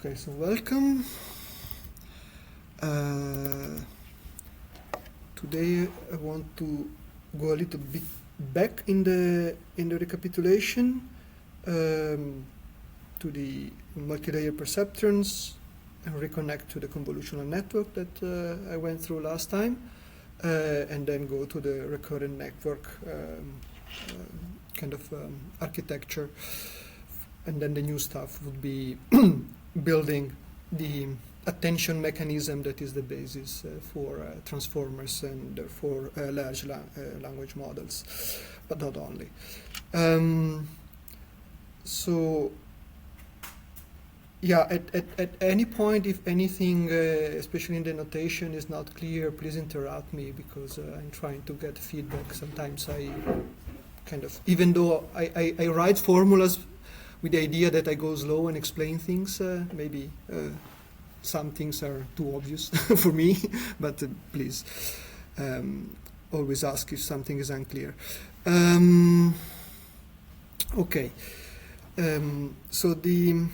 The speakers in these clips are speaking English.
Okay, so welcome. Today I want to go a little bit back in the recapitulation to the multi-layer perceptrons and reconnect to the convolutional network that I went through last time, and then go to the recurrent network kind of architecture. And then the new stuff would be building the attention mechanism that is the basis for transformers and for large language models, but not only. So, yeah, at any point, if anything, especially in the notation, is not clear, please interrupt me, because I'm trying to get feedback. Sometimes I kind of, even though I write formulas with the idea that I go slow and explain things, maybe some things are too obvious for me, but please always ask if something is unclear. Okay, so I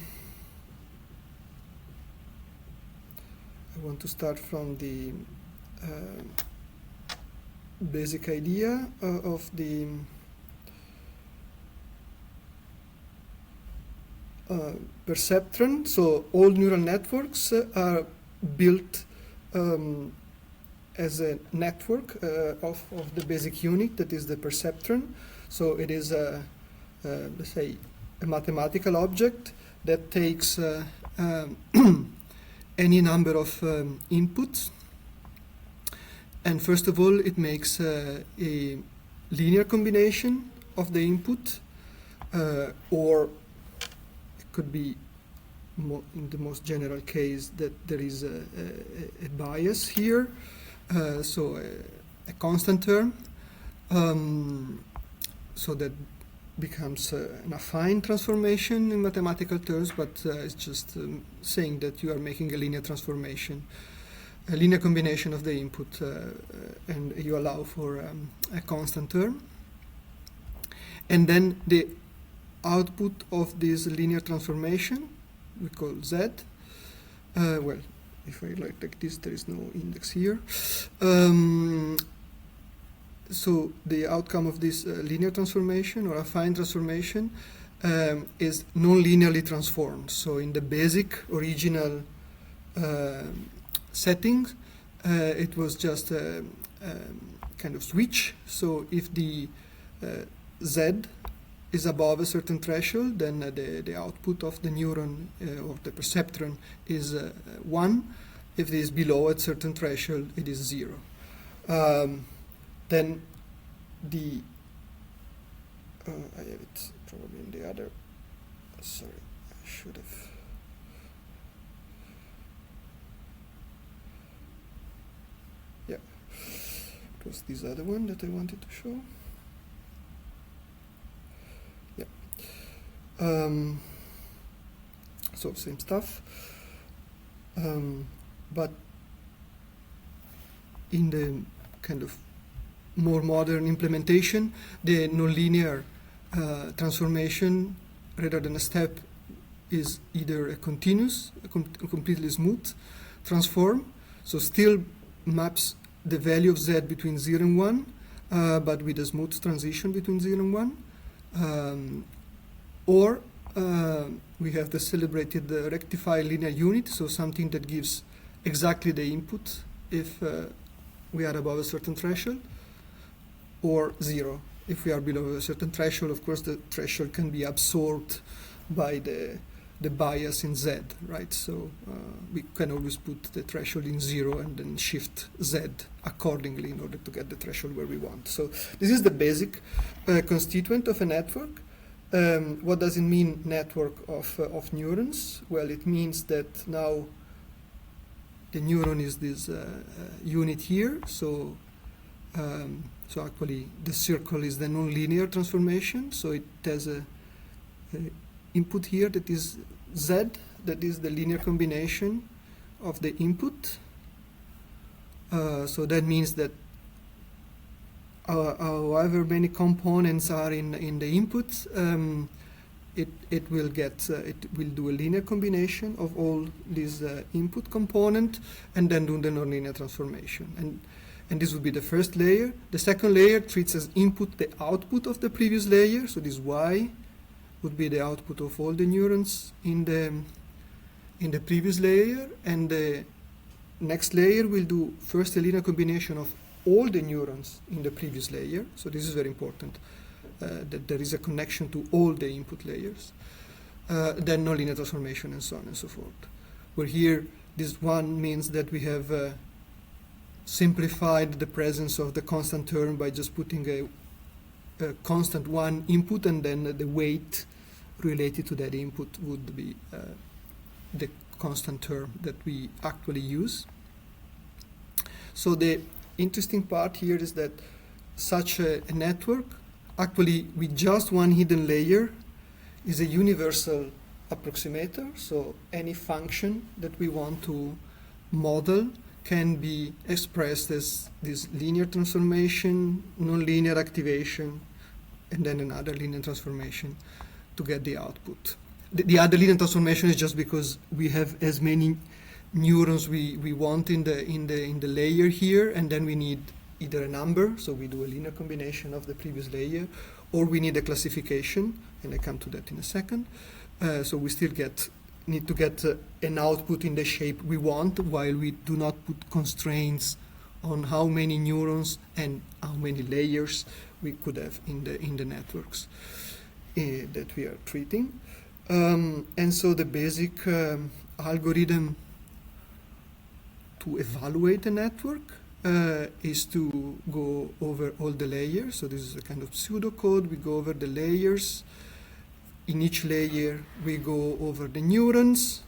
want to start from the basic idea of the perceptron. So all neural networks are built as a network of the basic unit that is the perceptron. So it is let's say a mathematical object that takes any number of inputs, and first of all it makes a linear combination of the input, or could be in the most general case that there is a bias here, so a constant term, so that becomes an affine transformation in mathematical terms, but it's just saying that you are making a linear transformation, a linear combination of the input, and you allow for a constant term. And then the output of this linear transformation we call Z. Well, if I write like this, there is no index here. So the outcome of this linear transformation or affine transformation is non-linearly transformed. So in the basic original settings, it was just a kind of switch. So if the Z is above a certain threshold, then the output of the neuron or the perceptron is 1. If it is below a certain threshold, it is 0. Then the I have it probably in the other. Sorry, I should have. Yeah, it was this other one that I wanted to show. So same stuff, but in the kind of more modern implementation, the nonlinear transformation, rather than a step, is either a continuous, a completely smooth transform, so still maps the value of Z between 0 and 1, but with a smooth transition between 0 and 1. Or we have the celebrated rectified linear unit, so something that gives exactly the input if we are above a certain threshold, or 0 if we are below a certain threshold. Of course, the threshold can be absorbed by the bias in Z, right? So we can always put the threshold in 0 and then shift Z accordingly in order to get the threshold where we want. So this is the basic constituent of a network. What does it mean, network of neurons? Well, it means that now the neuron is this unit here. So so actually the circle is the nonlinear transformation. So it has a input here that is Z, that is the linear combination of the input. So that means that however many components are in the input, it will do a linear combination of all these input component and then do the nonlinear transformation. And this would be the first layer. The second layer treats as input the output of the previous layer. So this Y would be the output of all the neurons in the previous layer. And the next layer will do first a linear combination of all the neurons in the previous layer. So this is very important, that there is a connection to all the input layers. Then nonlinear transformation and so on and so forth. Where here, this one means that we have simplified the presence of the constant term by just putting a constant one input, and then the weight related to that input would be the constant term that we actually use. So the interesting part here is that such a network, actually with just one hidden layer, is a universal approximator. So any function that we want to model can be expressed as this linear transformation, nonlinear activation, and then another linear transformation to get the output. The other linear transformation is just because we have as many neurons we want in the layer here, and then we need either a number, so we do a linear combination of the previous layer, or we need a classification, and I come to that in a second. So we still need to get an output in the shape we want, while we do not put constraints on how many neurons and how many layers we could have in the networks that we are treating. And so the basic algorithm to evaluate a network is to go over all the layers. So this is a kind of pseudocode. We go over the layers. In each layer, we go over the neurons.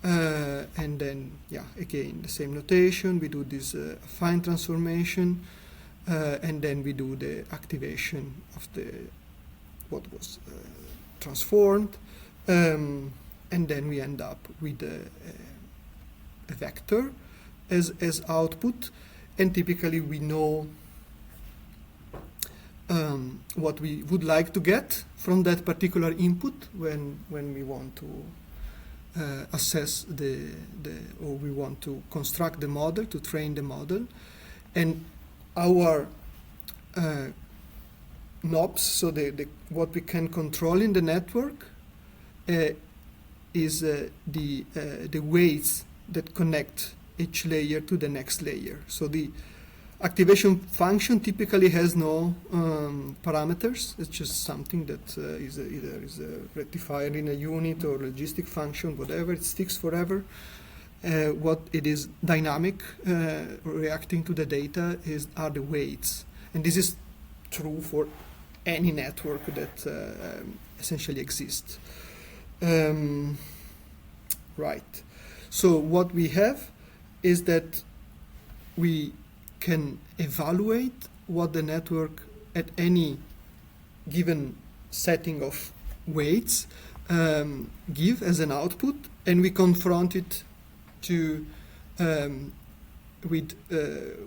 And then, again, the same notation. We do this affine transformation. And then we do the activation of what was transformed. And then we end up with a vector as output, and typically we know what we would like to get from that particular input when we want to assess or we want to construct the model, to train the model. And our knobs, so what we can control in the network is the weights that connect each layer to the next layer. So the activation function typically has no parameters. It's just something that either is a rectifier in a unit or logistic function, whatever. It's fixed forever. What it is dynamic, reacting to the data, are the weights. And this is true for any network that essentially exists. Right. So what we have is that we can evaluate what the network at any given setting of weights give as an output, and we confront it with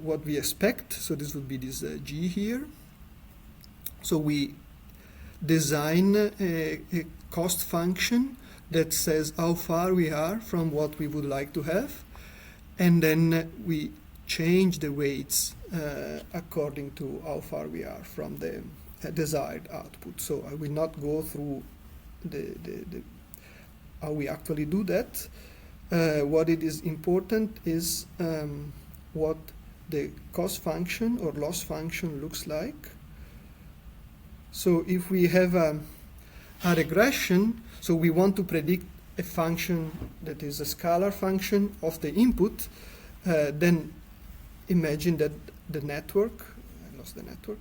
what we expect. So this would be this G here. So we design a cost function that says how far we are from what we would like to have, and then we change the weights according to how far we are from the desired output. So I will not go through how we actually do that. What it is important is what the cost function or loss function looks like. So if we have a regression, so we want to predict a function that is a scalar function of the input, then imagine that the network, I lost the network,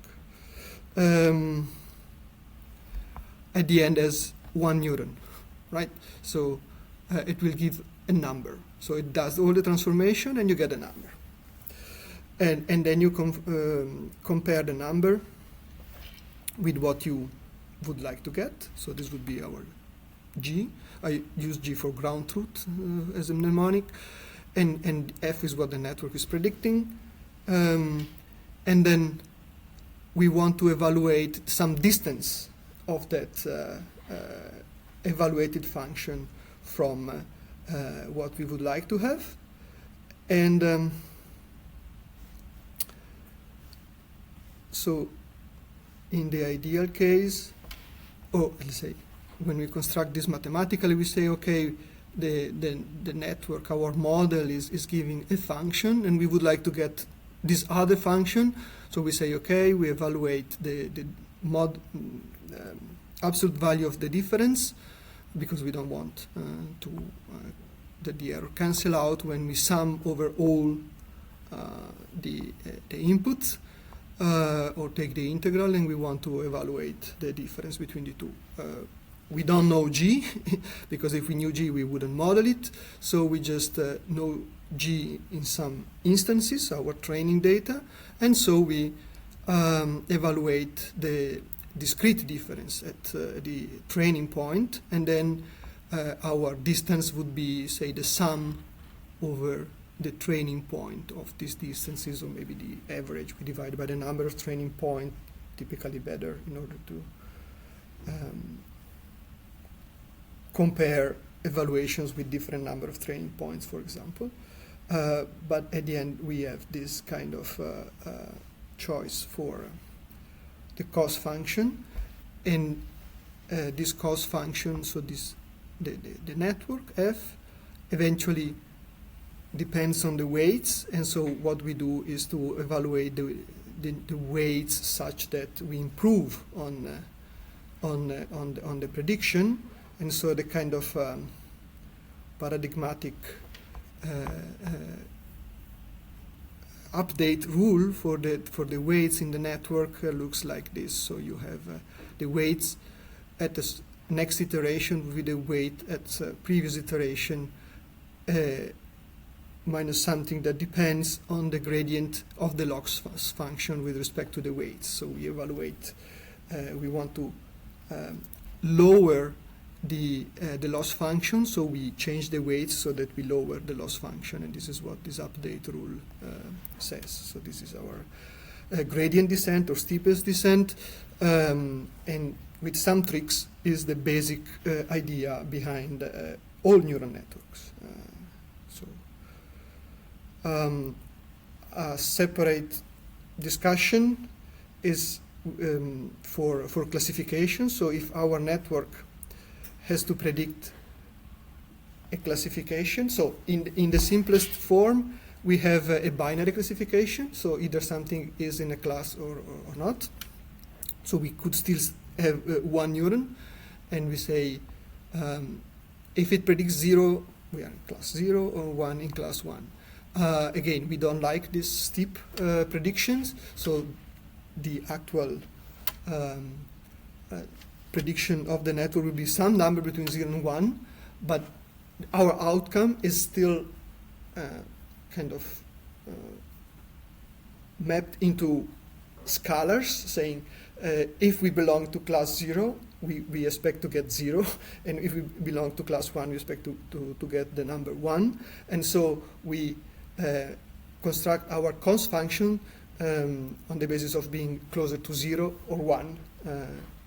at the end has one neuron, right? So it will give a number. So it does all the transformation and you get a number. And then you compare the number with what you would like to get. So this would be our G. I use G for ground truth as a mnemonic. And F is what the network is predicting. And then we want to evaluate some distance of that evaluated function from what we would like to have. And so in the ideal case, or let's say when we construct this mathematically, we say, okay, the network, our model is giving a function, and we would like to get this other function. So we say, okay, we evaluate the absolute value of the difference, because we don't want that the error cancel out when we sum over all the inputs, or take the integral, and we want to evaluate the difference between the two. We don't know G, because if we knew G, we wouldn't model it. So we just know G in some instances, our training data, and so we evaluate the discrete difference at the training point, and then our distance would be, say, the sum over the training point of these distances, or maybe the average we divide by the number of training points, typically better in order to compare evaluations with different number of training points, for example. But at the end, we have this kind of choice for the cost function, and this cost function, so the network F eventually depends on the weights, and so what we do is to evaluate the weights such that we improve on the prediction. And so the kind of paradigmatic update rule for the weights in the network looks like this. So you have the weights at the next iteration with the weight at previous iteration minus something that depends on the gradient of the loss function with respect to the weights. So we evaluate, we want to lower the loss function, so we change the weights so that we lower the loss function, and this is what this update rule says. So this is our gradient descent or steepest descent, and with some tricks is the basic idea behind all neural networks. A separate discussion is for classification. So if our network has to predict a classification, so in the simplest form, we have a binary classification, so either something is in a class or not. So we could still have one neuron, and we say if it predicts 0, we are in class 0, or 1 in class 1. Again, we don't like these steep predictions, so the actual prediction of the network will be some number between 0 and 1, but our outcome is still kind of mapped into scalars, saying if we belong to class 0, we expect to get 0, and if we belong to class 1, we expect to get the number 1. And so we construct our cost function on the basis of being closer to 0 or 1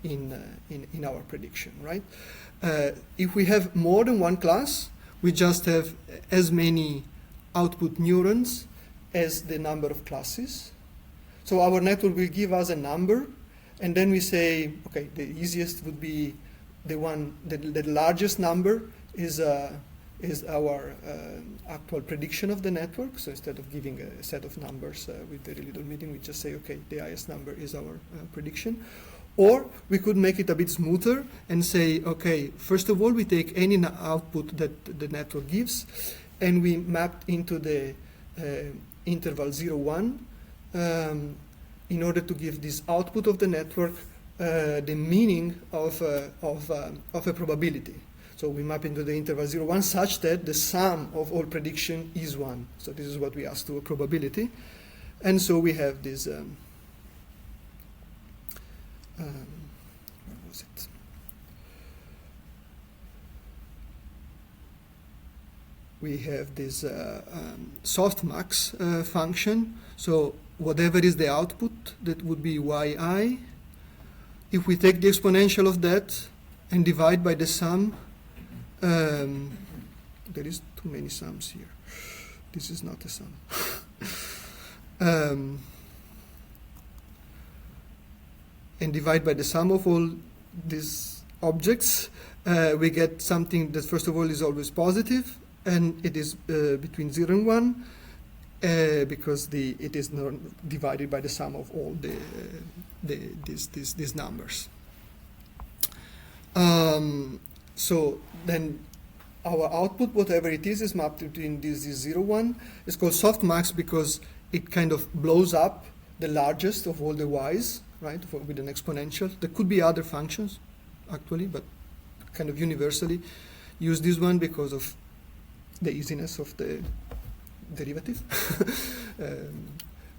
in our prediction, right? If we have more than one class, we just have as many output neurons as the number of classes. So our network will give us a number, and then we say, okay, the easiest would be the one, the largest number is our actual prediction of the network. So instead of giving a set of numbers with very little meaning, we just say, okay, the highest number is our prediction. Or we could make it a bit smoother and say, okay, first of all, we take any output that the network gives, and we map into the interval 0, 1 in order to give this output of the network the meaning of a probability. So we map into the interval 0, 1 such that the sum of all prediction is 1. So this is what we ask to a probability. And so we have this, where was it? We have this softmax function. So whatever is the output, that would be yi. If we take the exponential of that, and divide by the sum. There is too many sums here. This is not a sum. And divide by the sum of all these objects, we get something that first of all is always positive, and it is between 0 and 1, because it is not divided by the sum of all these numbers. So then our output, whatever it is mapped between this 0, 1. It's called softmax because it kind of blows up the largest of all the y's, right, with an exponential. There could be other functions, actually, but kind of universally use this one because of the easiness of the derivative.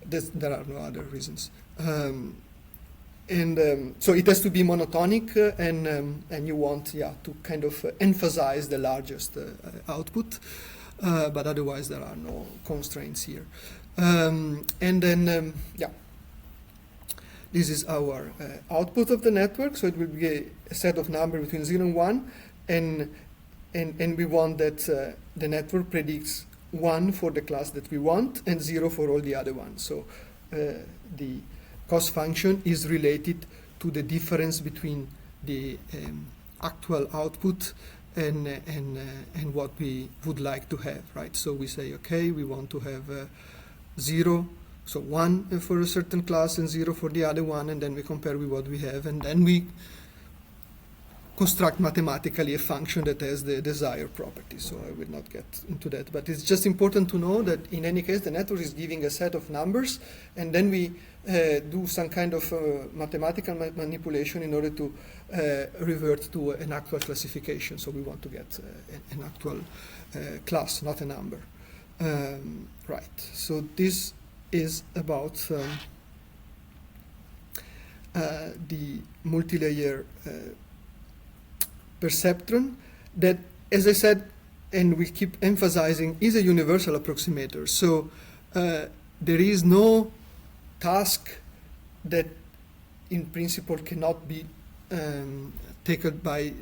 There are no other reasons. So it has to be monotonic, and you want, to kind of emphasize the largest output, but otherwise there are no constraints here. And then, this is our output of the network. So it will be a set of numbers between 0 and 1, and we want that the network predicts 1 for the class that we want and 0 for all the other ones. So the cost function is related to the difference between the actual output and what we would like to have, right? So we say, okay, we want to have 0, so 1 for a certain class and 0 for the other one, and then we compare with what we have, and then we construct mathematically a function that has the desired property. So I will not get into that, but it's just important to know that in any case the network is giving a set of numbers, and then we do some kind of mathematical manipulation in order to revert to an actual classification. So we want to get an actual class, not a number. Right, so this is about the multi-layer perceptron that, as I said, and we keep emphasizing, is a universal approximator. So there is no task that in principle cannot be taken by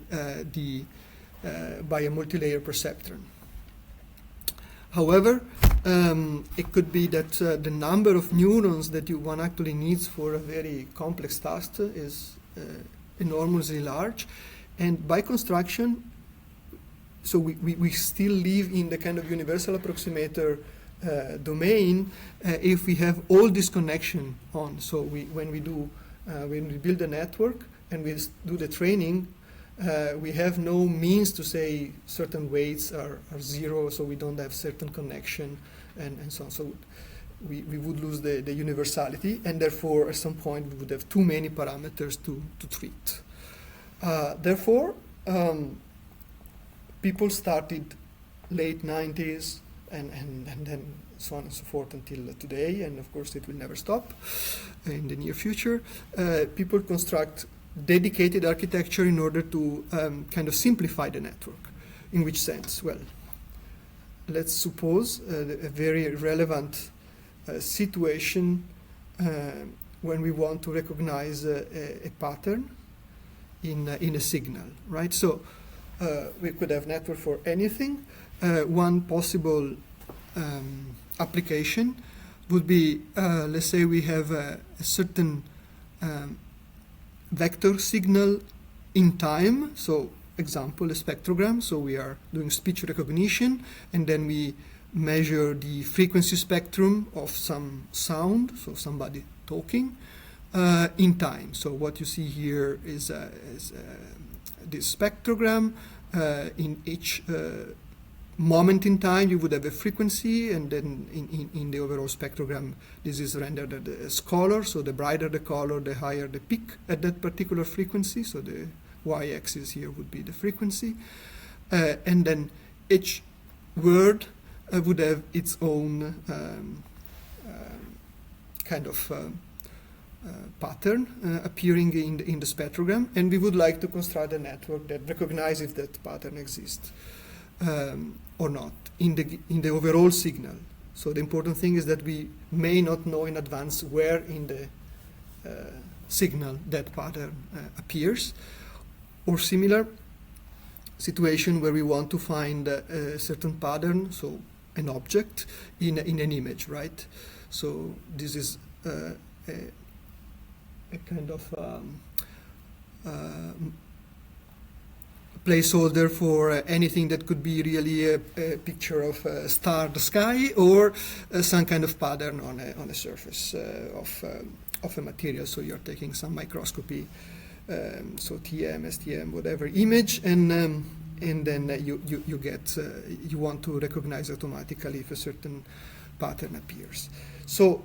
a multi-layer perceptron. However, it could be that the number of neurons that one actually needs for a very complex task is enormously large. And by construction, so we still live in the kind of universal approximator domain if we have all this connection on. So when we build a network and we do the training, we have no means to say certain weights are 0, so we don't have certain connection and so on. So we would lose the universality, and therefore at some point we would have too many parameters to treat. Therefore, people started late 90s and then so on and so forth until today, and of course it will never stop in the near future. People construct dedicated architecture in order to kind of simplify the network. In which sense? Well, let's suppose a very relevant situation when we want to recognize a pattern in a signal, right? So we could have network for anything. One possible application would be, let's say we have a certain vector signal in time. So example, a spectrogram. So we are doing speech recognition, and then we measure the frequency spectrum of some sound, so somebody talking, in time. So what you see here is this spectrogram. In each moment in time, you would have a frequency, and then in the overall spectrogram, this is rendered as color. So the brighter the color, the higher the peak at that particular frequency. So the y-axis here would be the frequency. And then each word would have its own kind of pattern appearing in the spectrogram, and we would like to construct a network that recognizes if that pattern exists or not in the overall signal. So the important thing is that we may not know in advance where in the signal that pattern appears, or similar situation where we want to find a certain pattern, so an object in an image, right? So this is a kind of placeholder for anything that could be really a picture of a star in the sky, or some kind of pattern on a surface of a material. So you're taking some microscopy, so TM, STM, whatever image, and then you get you want to recognize automatically if a certain pattern appears. So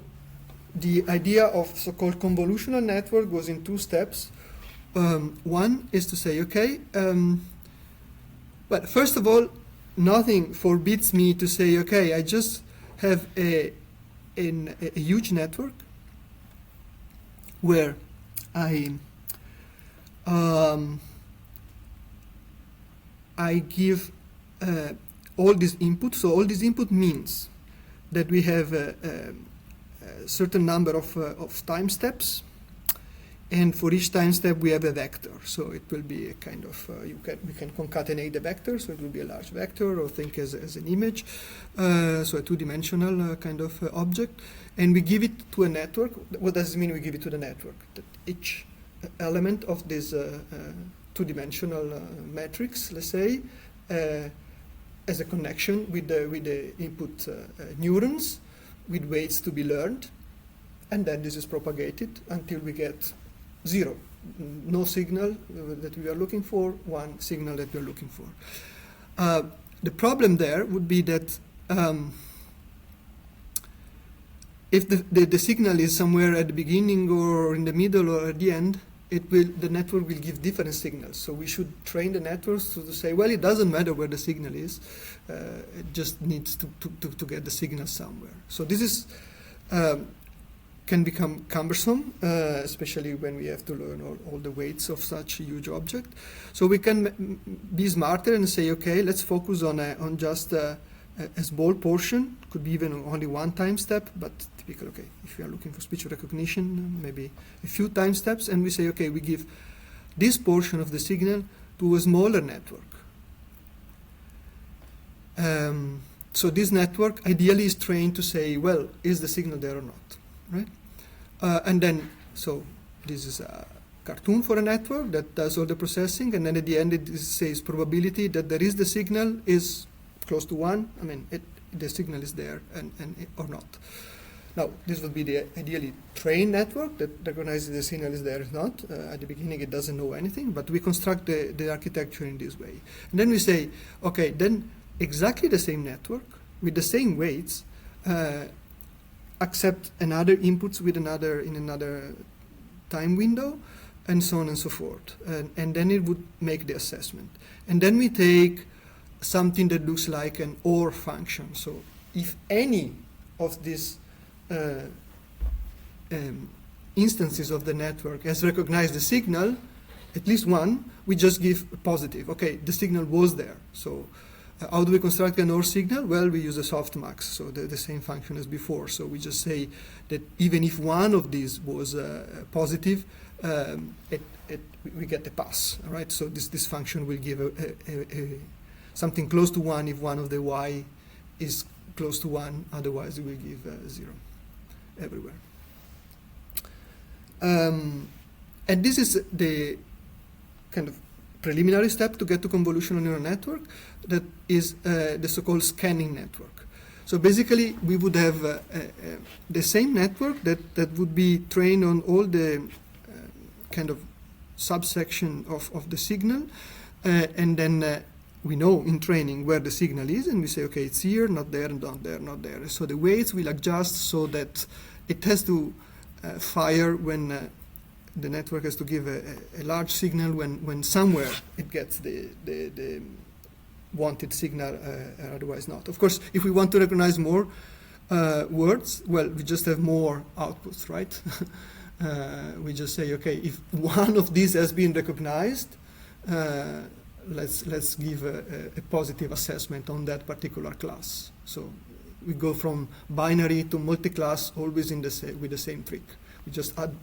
the idea of so-called convolutional network goes in two steps. One is to say, okay, well, first of all, nothing forbids me to say, okay, I just have a huge network where I give all this input. So all this input means that we have a certain number of time steps, and for each time step we have a vector. So it will be a kind of we can concatenate the vector. So it will be a large vector, or think as an image, so a two-dimensional kind of object, and we give it to a network. What does it mean? We give it to the network that each element of this two-dimensional matrix, let's say, as a connection with the input neurons, with weights to be learned, and then this is propagated until we get 0, no signal that we are looking for, 1 signal that we are looking for. The problem there would be that if the signal is somewhere at the beginning or in the middle or at the end, the network will give different signals. So we should train the networks to say, well, it doesn't matter where the signal is, it just needs to get the signal somewhere. So this is can become cumbersome, especially when we have to learn all the weights of such a huge object. So we can be smarter and say, okay, let's focus on just a small portion, could be even only one time step, but typical, okay, if we are looking for speech recognition, maybe a few time steps, and we say, okay, we give this portion of the signal to a smaller network. So this network ideally is trained to say, well, is the signal there or not, right? And then, so this is a cartoon for a network that does all the processing, and then at the end it says probability that there is the signal is close to 1. I mean, the signal is there and or not. Now, this would be the ideally trained network that recognizes the signal is there or not. At the beginning, it doesn't know anything, but we construct the architecture in this way. And then we say, okay, then exactly the same network with the same weights accept another inputs with in another time window, and so on and so forth. And then it would make the assessment. And then we take something that looks like an OR function. So if any of these instances of the network has recognized the signal, at least one, we just give a positive. Okay, the signal was there. So how do we construct an OR signal? Well, we use a softmax, so the same function as before. So we just say that even if one of these was positive, we get a pass. All right. So this function will give something close to 1 if one of the y is close to 1. Otherwise, it will give 0 everywhere. And this is the kind of preliminary step to get to convolutional neural network, that is the so-called scanning network. So basically, we would have the same network that would be trained on all the kind of subsection of the signal, and then we know in training where the signal is, and we say, okay, it's here, not there, not there, not there. So the weights will adjust so that it has to fire when the network has to give a large signal when somewhere it gets the wanted signal, otherwise not. Of course, if we want to recognize more words, well, we just have more outputs, right? We just say, okay, if one of these has been recognized, let's give a positive assessment on that particular class. So we go from binary to multi-class always with the same trick. We just add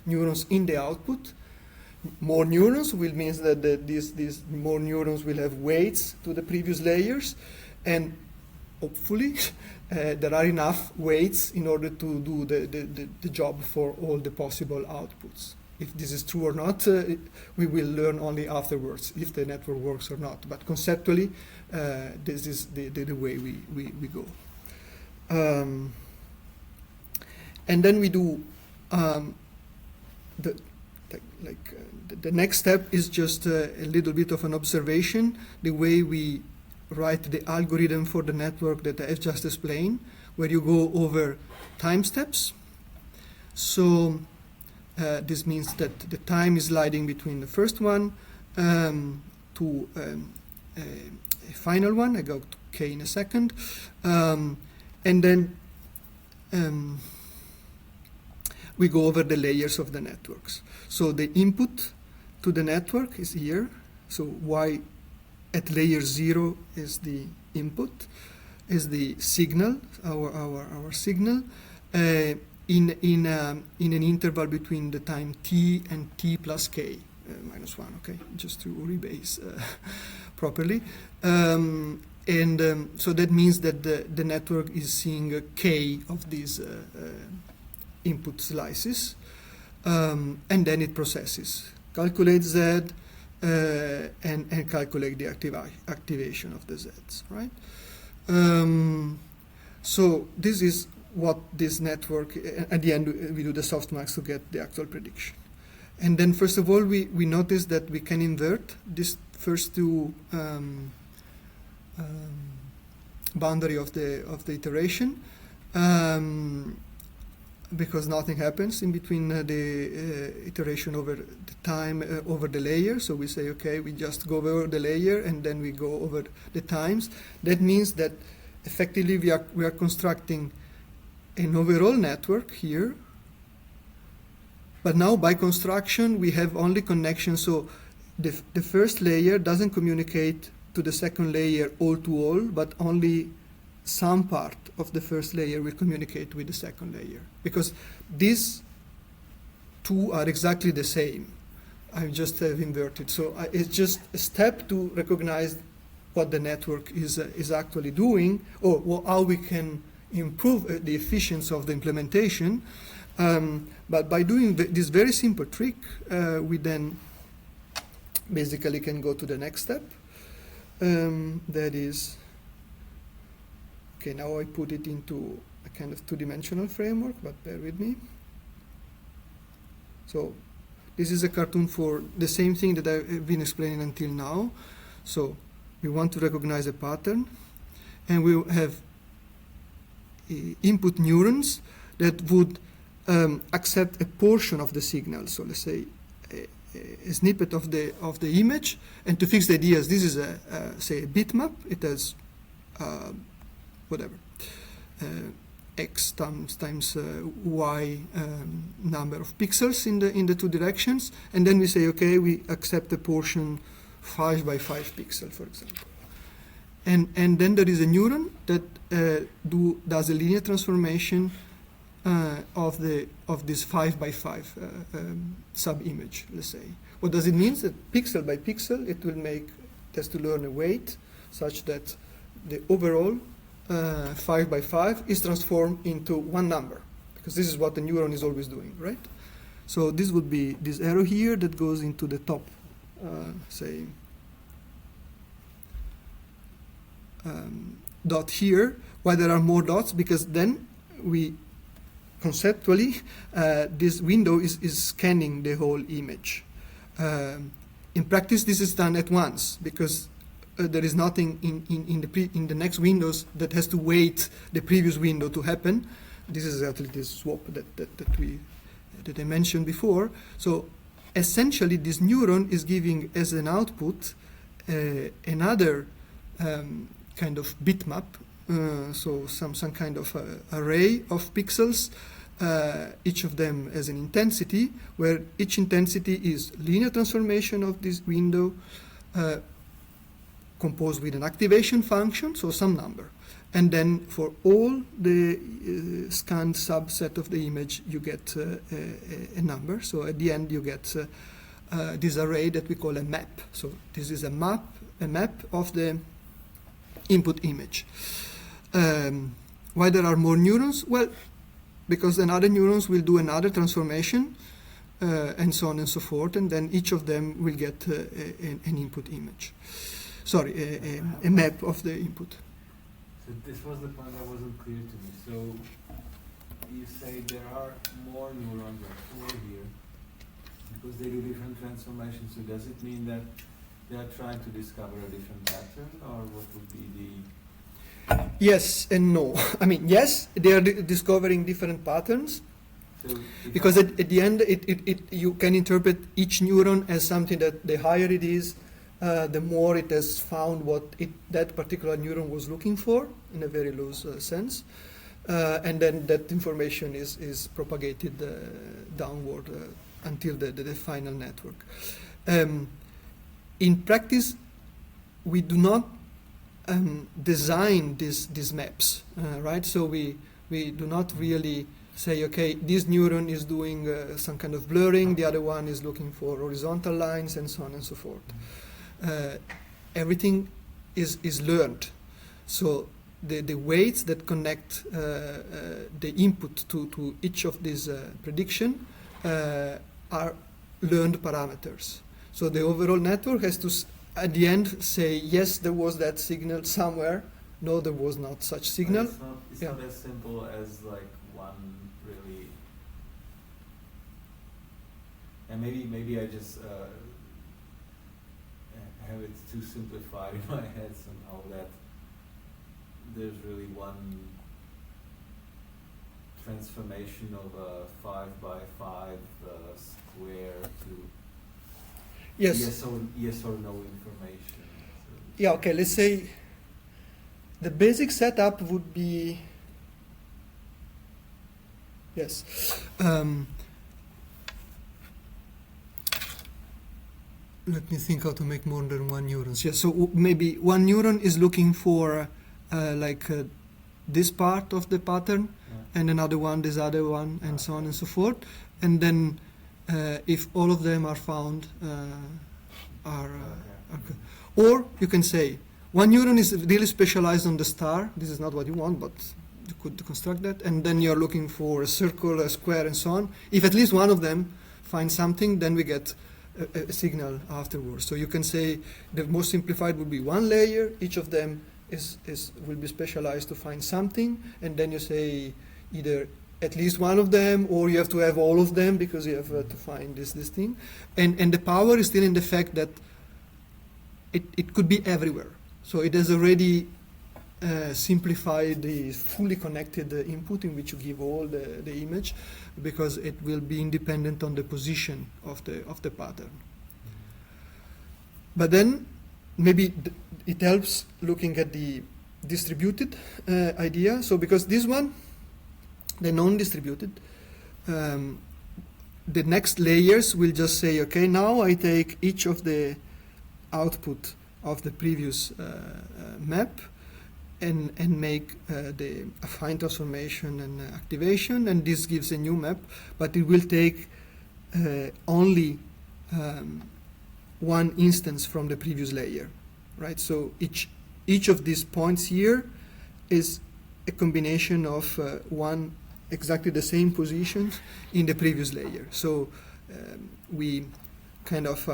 neurons in the output, more neurons will means that these more neurons will have weights to the previous layers, and hopefully there are enough weights in order to do the job for all the possible outputs. If this is true or not, we will learn only afterwards if the network works or not. But conceptually, this is the way we go. And then we do the next step is just a little bit of an observation, the way we write the algorithm for the network that I have just explained, where you go over time steps. So this means that the time is sliding between the first one to a final one. I go to K in a second. And then we go over the layers of the networks. So the input to the network is here. So Y at layer 0 is the input, is the signal, our signal, in an interval between the time t and t plus k, minus 1, okay, just to rebase properly. So that means that the network is seeing a k of these input slices, and then it processes, calculates z, and calculate the activation of the z's, right? So this is what this network, at the end we do the softmax to get the actual prediction. And then first of all we notice that we can invert this first two boundary of the iteration, because nothing happens in between the iteration over the time over the layer. So we say, okay, we just go over the layer and then we go over the times. That means that effectively we are constructing an overall network here, but now by construction we have only connection. So the first layer doesn't communicate to the second layer all to all, but only some part of the first layer will communicate with the second layer, because these two are exactly the same. I just have inverted. So it's just a step to recognize what the network is actually doing, or how we can improve the efficiency of the implementation. But by doing this very simple trick, we then basically can go to the next step. That is, okay, now I put it into a kind of two-dimensional framework, but bear with me. So this is a cartoon for the same thing that I've been explaining until now. So we want to recognize a pattern, and we have input neurons that would accept a portion of the signal. So let's say a snippet of the image, and to fix the ideas, this is say a bitmap. It has whatever x times y number of pixels in the two directions, and then we say, okay, we accept a portion 5 by 5 pixel, for example. And then there is a neuron that does a linear transformation of this 5 by 5 sub-image, let's say. What does it mean? That pixel by pixel, it has to learn a weight such that the overall 5 by 5 is transformed into one number, because this is what the neuron is always doing, right? So this would be this arrow here that goes into the top, say, dot here. Why there are more dots? Because then we conceptually this window is scanning the whole image. In practice, this is done at once, because there is nothing in the next windows that has to wait the previous window to happen. This is exactly this swap that I mentioned before. So essentially, this neuron is giving as an output another kind of bitmap, so some kind of array of pixels, each of them as an intensity, where each intensity is linear transformation of this window composed with an activation function, so some number. And then for all the scanned subset of the image, you get a number. So at the end, you get this array that we call a map. So this is a map of the input image. Why there are more neurons? Well, because then other neurons will do another transformation, and so on and so forth, and then each of them will get an input image. Sorry, a map of the input. So this was the point that wasn't clear to me. So you say there are more neurons or 4 here because they do different transformations. So does it mean that they are trying to discover a different pattern, or what would be the... Yes and no. I mean, yes, they are discovering different patterns, So because at the end you can interpret each neuron as something that the higher it is, the more it has found what that particular neuron was looking for, in a very loose sense, and then that information is propagated downward until the final network. In practice, we do not design these maps, right? So we do not really say, okay, this neuron is doing some kind of blurring, the other one is looking for horizontal lines, and so on and so forth. Everything is learned. So the weights that connect the input to each of these prediction are learned parameters. So the overall network has to, at the end, say, yes, there was that signal somewhere. No, there was not such signal. It's not as simple as like one really. And maybe I just have it too simplified in my head somehow, that there's really one transformation of a 5 by 5 square to Yes. yes or no information. So Yeah, okay, let's say the basic setup would be, yes. Let me think how to make more than one neuron. Yes, so maybe one neuron is looking for this part of the pattern, and another one, this other one, and so on and so forth. And then if all of them are found, okay. Or you can say one neuron is really specialized on the star. This is not what you want, but you could construct that. And then you're looking for a circle, a square, and so on. If at least one of them finds something, then we get a signal afterwards. So you can say the most simplified would be one layer. Each of them will be specialized to find something, and then you say either at least one of them, or you have to have all of them because you have to find this thing. And the power is still in the fact that it could be everywhere. So it has already simplified the fully connected input in which you give all the image, because it will be independent on the position of the pattern. But then maybe it helps looking at the distributed idea. So because this one, the non-distributed, the next layers will just say, okay, now I take each of the output of the previous map and make the affine transformation and activation, and this gives a new map, but it will take only one instance from the previous layer, right? So each of these points here is a combination of one exactly the same position in the previous layer. So we kind of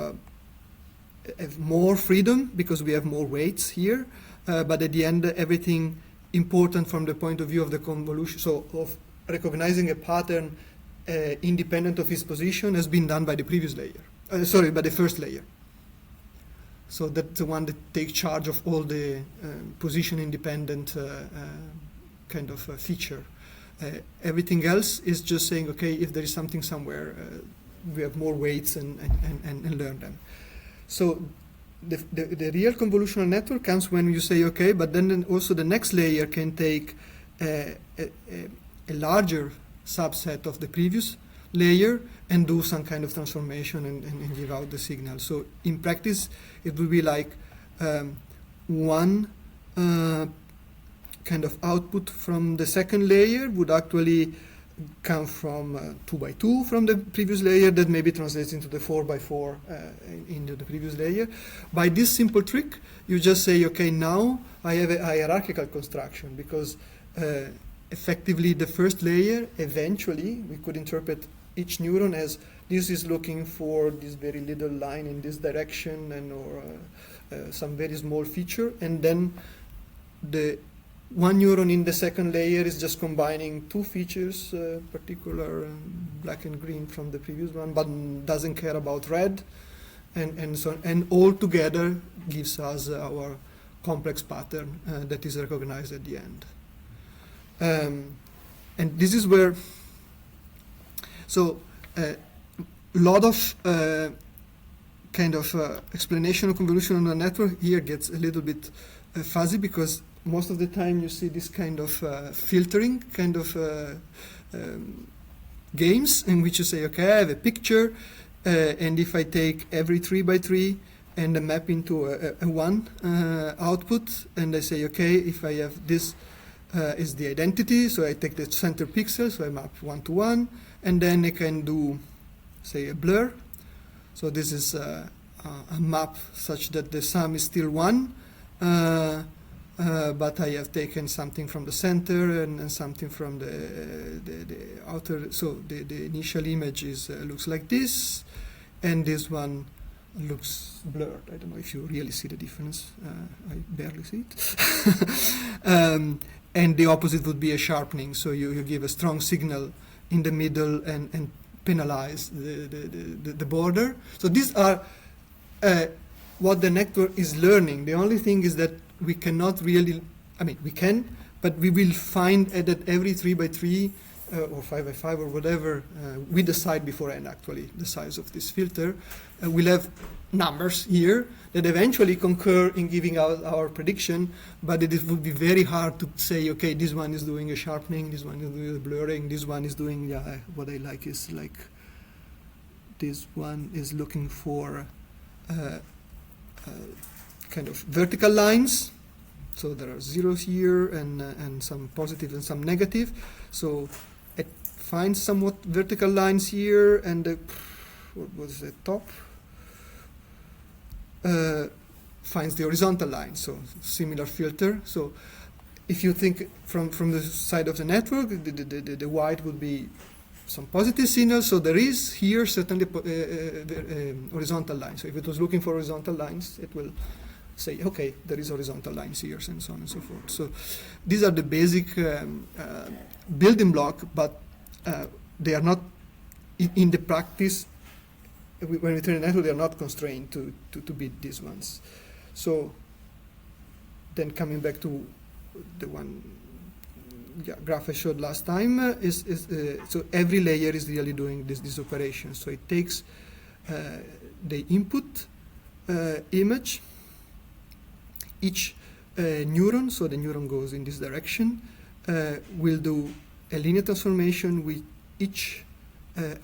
have more freedom because we have more weights here, but at the end everything important from the point of view of the convolution, so of recognizing a pattern independent of its position, has been done by the previous layer, by the first layer. So that's the one that takes charge of all the position independent kind of feature. Everything else is just saying, okay, if there is something somewhere, we have more weights and learn them. So the real convolutional network comes when you say, okay, but then also the next layer can take a larger subset of the previous layer and do some kind of transformation and give out the signal. So in practice, it will be like one kind of output from the second layer would actually come from 2x2 from the previous layer that maybe translates into the 4x4 into the previous layer. By this simple trick, you just say, okay, now I have a hierarchical construction, because effectively the first layer, eventually, we could interpret each neuron as this is looking for this very little line in this direction, and or some very small feature, and then the one neuron in the second layer is just combining two features, particular black and green from the previous one, but doesn't care about red, and so on. And all together gives us our complex pattern that is recognized at the end. And this is where, so a lot of kind of explanation of convolution on a network here gets a little bit fuzzy, because most of the time you see this kind of filtering kind of games in which you say, okay, I have a picture, and if I take every 3x3 and map into a one output, and I say, okay, if I have this is the identity, so I take the center pixel, so I map 1 to 1, and then I can do, say, a blur. So this is a map such that the sum is still 1, but I have taken something from the center and something from the outer. So the initial image is looks like this, and this one looks blurred. I don't know if you really see the difference. I barely see it. And the opposite would be a sharpening. So you give a strong signal in the middle and penalize the border. So these are what the network is learning. The only thing is that we cannot really, I mean, we can, but we will find that every 3x3 or 5x5 or whatever, we decide beforehand actually the size of this filter. We'll have numbers here that eventually concur in giving out our prediction, but it would be very hard to say, okay, this one is doing a sharpening, this one is doing a blurring, this one is doing, what I like is like, this one is looking for kind of vertical lines. So there are zeros here and some positive and some negative. So it finds somewhat vertical lines here, and what was the top? Finds the horizontal line, so similar filter. So if you think from the side of the network, the white would be some positive signal, so there is here certainly horizontal line. So if it was looking for horizontal lines, it will say, okay, there is horizontal lines here, and so on and so forth. So these are the basic building block, but they are not, in the practice, when we train a network, they are not constrained to beat these ones. So then coming back to the one graph I showed last time, so every layer is really doing this operation. So it takes the input image, each neuron, so the neuron goes in this direction, will do a linear transformation with each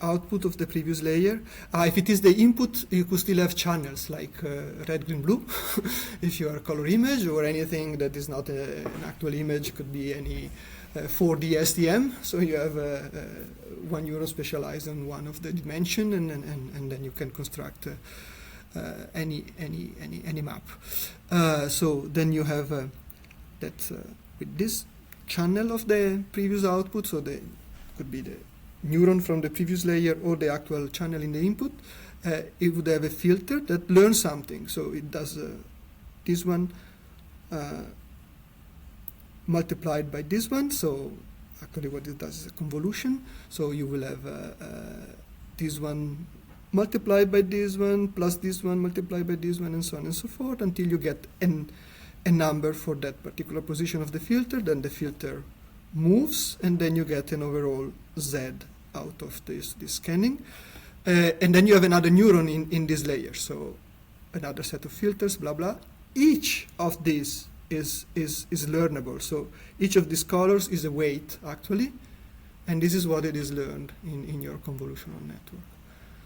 output of the previous layer. If it is the input, you could still have channels like red, green, blue. If you are a color image or anything that is not an actual image, could be any 4D STM. So you have one neuron specialized on one of the dimension, and then you can construct any map. So then you have that with this channel of the previous output, so the could be the neuron from the previous layer or the actual channel in the input, it would have a filter that learns something. So it does this one multiplied by this one. So actually what it does is a convolution. So you will have this one multiplied by this one, plus this one multiplied by this one, and so on and so forth, until you get a number for that particular position of the filter. Then the filter moves, and then you get an overall Z out of this scanning. And then you have another neuron in this layer, so another set of filters, blah, blah. Each of these is learnable. So each of these colors is a weight, actually, and this is what it is learned in your convolutional network.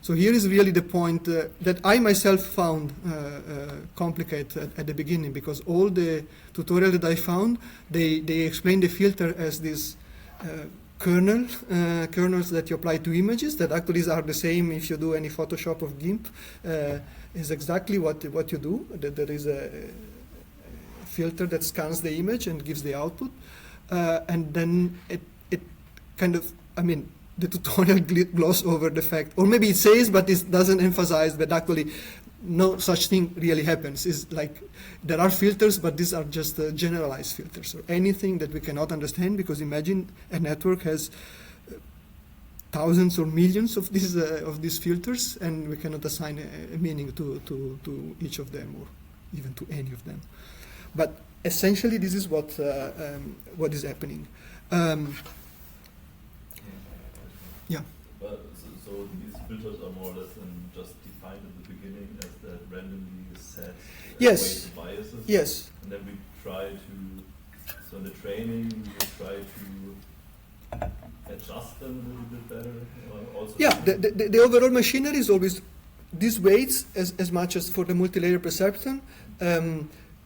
So here is really the point that I myself found complicated at the beginning, because all the tutorial that I found, they explain the filter as this kernels that you apply to images that actually are the same if you do any Photoshop of GIMP. Is exactly what you do. There is a filter that scans the image and gives the output, and then it kind of, I mean, the tutorial gloss over the fact, or maybe it says, but it doesn't emphasize that actually no such thing really happens. Is like there are filters, but these are just generalized filters, or anything that we cannot understand, because imagine a network has thousands or millions of these filters, and we cannot assign a meaning to each of them, or even to any of them. But essentially, this is what is happening. Yeah. So these filters are more or less just defined at the beginning as that randomly set Yes. weighted biases. Yes. And then we try to, so in the training, we try to adjust them a little bit better. Also Yeah, the overall machinery is always these weights as much as for the multi-layer perceptron.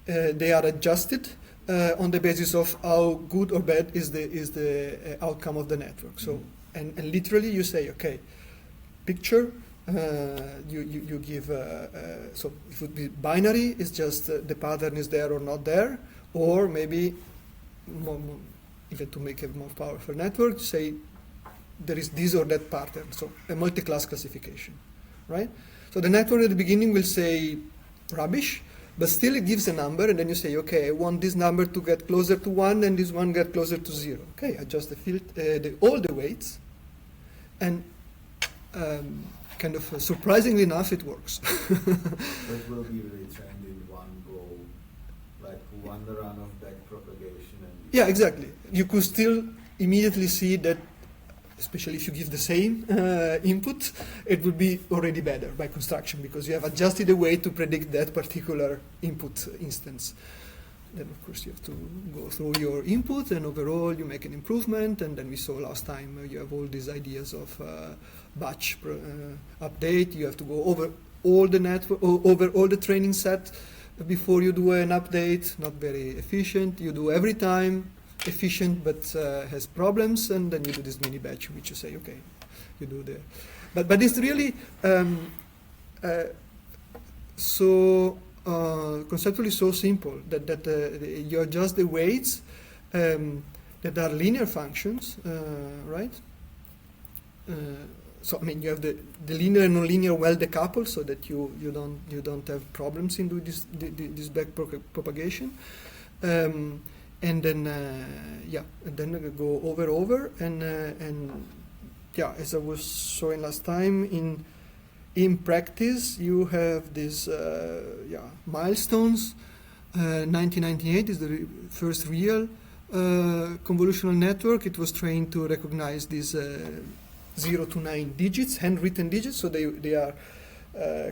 They are adjusted on the basis of how good or bad is the outcome of the network. So and literally you say, okay, picture. You give so if it would be binary, it's just the pattern is there or not there, or maybe even to make a more powerful network, say there is this or that pattern. So a multi-class classification, right? So the network at the beginning will say rubbish, but still it gives a number, and then you say, okay, I want this number to get closer to 1 and this one get closer to 0. Okay, adjust all the weights, and kind of surprisingly enough, it works. That will be really trained in one go, like one run of back propagation. And Yeah, exactly. You could still immediately see that, especially if you give the same input, it would be already better by construction, because you have adjusted a way to predict that particular input instance. Then, of course, you have to go through your input, and overall you make an improvement. And then we saw last time you have all these ideas of batch update. You have to go over all the network, over all the training set before you do an update. Not very efficient. You do every time efficient, but has problems. And then you do this mini batch, which you say, okay, you do the. But it's really so. Conceptually so simple that you adjust the weights that are linear functions, right? So I mean you have the linear and nonlinear well decoupled, so that you don't have problems in doing this back propagation, and then and then go over and yeah, as I was showing last time in practice, you have these milestones. 1998 is the first real convolutional network. It was trained to recognize these 0 to 9 digits, handwritten digits. So they are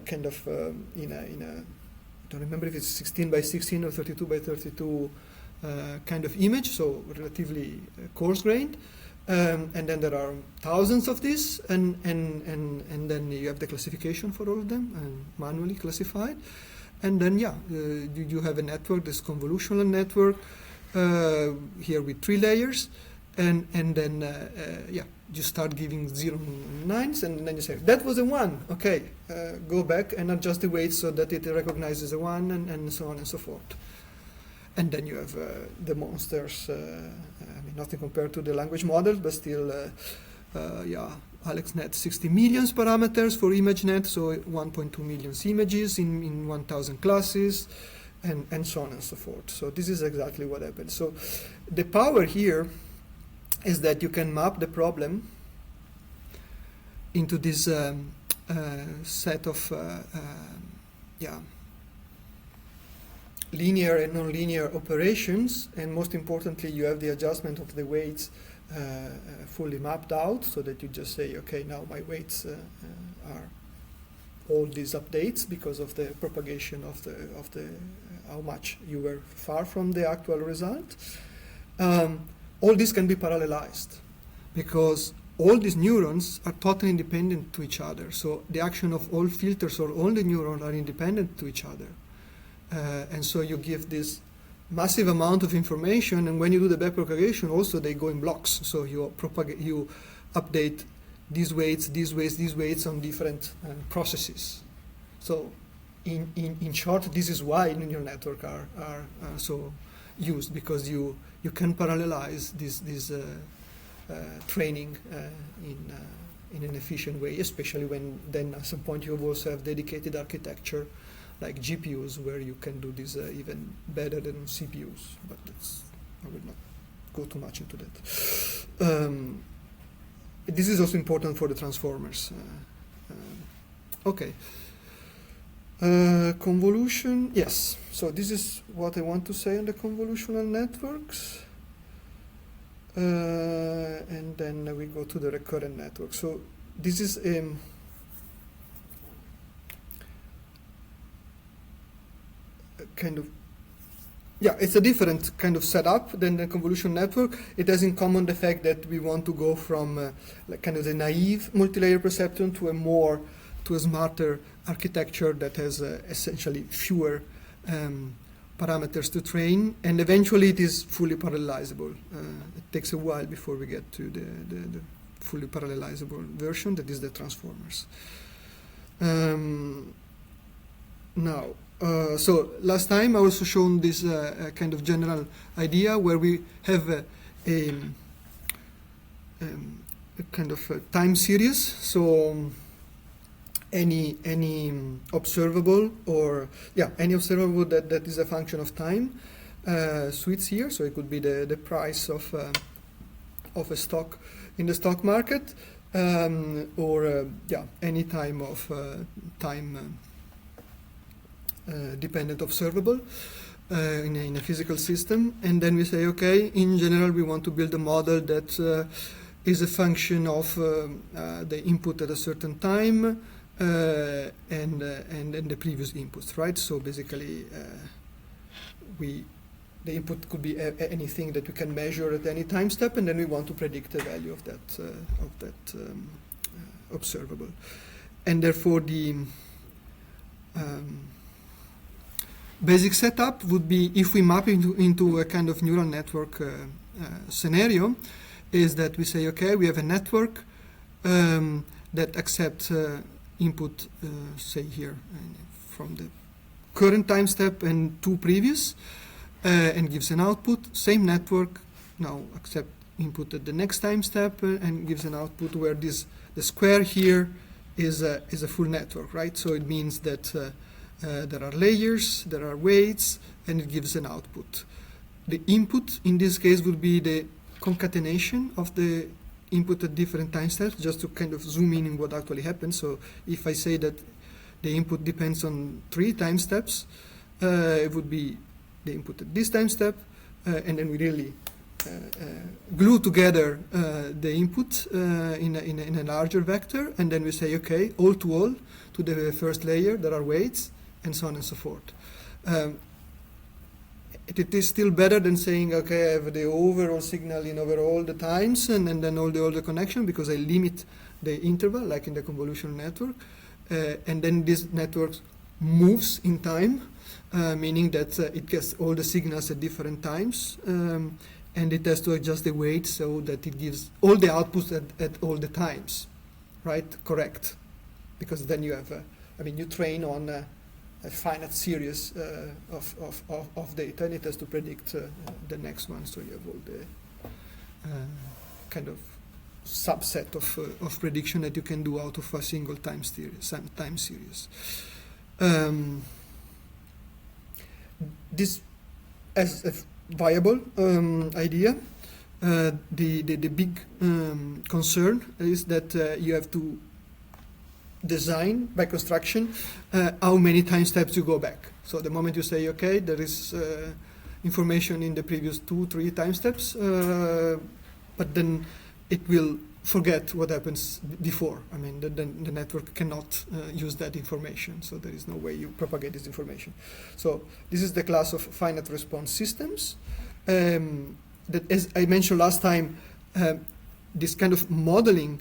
kind of in a I don't remember if it's 16 by 16 or 32 by 32 kind of image. So relatively coarse-grained. And then there are thousands of these, and then you have the classification for all of them, and manually classified. And then you have a network, this convolutional network, here with 3 layers, and then you start giving 0 and 9s, and then you say that was a 1. Okay, go back and adjust the weights so that it recognizes a 1, and so on and so forth. And then you have the monsters. I mean, nothing compared to the language models, but still, AlexNet 60 million parameters for ImageNet, so 1.2 million images in 1,000 classes, and so on and so forth. So this is exactly what happens. So the power here is that you can map the problem into this set of linear and nonlinear operations, and most importantly, you have the adjustment of the weights fully mapped out, so that you just say, okay, now my weights are all these updates because of the propagation of the how much you were far from the actual result. All this can be parallelized because all these neurons are totally independent to each other. So the action of all filters or all the neurons are independent to each other. And so you give this massive amount of information, and when you do the backpropagation, also they go in blocks. So you update these weights on different processes. So in short, this is why neural networks are so used, because you can parallelize this training in an efficient way, especially when then at some point you also have dedicated architecture like GPUs, where you can do this even better than CPUs. But I will not go too much into that. This is also important for the transformers. Okay. Convolution, yes. So this is what I want to say on the convolutional networks. And then we go to the recurrent network. So this is kind of, it's a different kind of setup than the convolution network. It has in common the fact that we want to go from like kind of the naive multilayer perceptron to a smarter architecture that has essentially fewer parameters to train, and eventually it is fully parallelizable. It takes a while before we get to the fully parallelizable version, that is the transformers. Now, so last time I also shown this kind of general idea where we have a kind of a time series. So any observable, or any observable that is a function of time suits here. So it could be the price of a stock in the stock market, or any time of time dependent observable in a physical system. And then we say, okay, in general we want to build a model that is a function of the input at a certain time and the previous inputs, right? So basically the input could be anything that we can measure at any time step, and then we want to predict the value of that observable. And therefore the basic setup would be, if we map into a kind of neural network scenario, is that we say, okay, we have a network that accepts input, say here, from the current time step and two previous, and gives an output. Same network now accept input at the next time step and gives an output, where the square here is a full network, right? So it means that there are layers, there are weights, and it gives an output. The input in this case would be the concatenation of the input at different time steps, just to kind of zoom in what actually happens. So if I say that the input depends on 3 time steps, it would be the input at this time step, and then we really glue together the input in a larger vector, and then we say, okay, all to the first layer there are weights, and so on and so forth. It is still better than saying, okay, I have the overall signal over all the times and then all the connection, because I limit the interval, like in the convolutional network, and then this network moves in time, meaning that it gets all the signals at different times, and it has to adjust the weight so that it gives all the outputs at all the times, right? Correct, because then you have, you train on a finite series of data, and it has to predict the next one. So you have all the kind of subset of prediction that you can do out of a single time series. This as a viable idea. The big concern is that you have to design by construction how many time steps you go back. So the moment you say, okay, there is information in the previous 2-3 time steps, but then it will forget what happens before. The network cannot use that information, so there is no way you propagate this information. So this is the class of finite response systems that, as I mentioned last time, this kind of modeling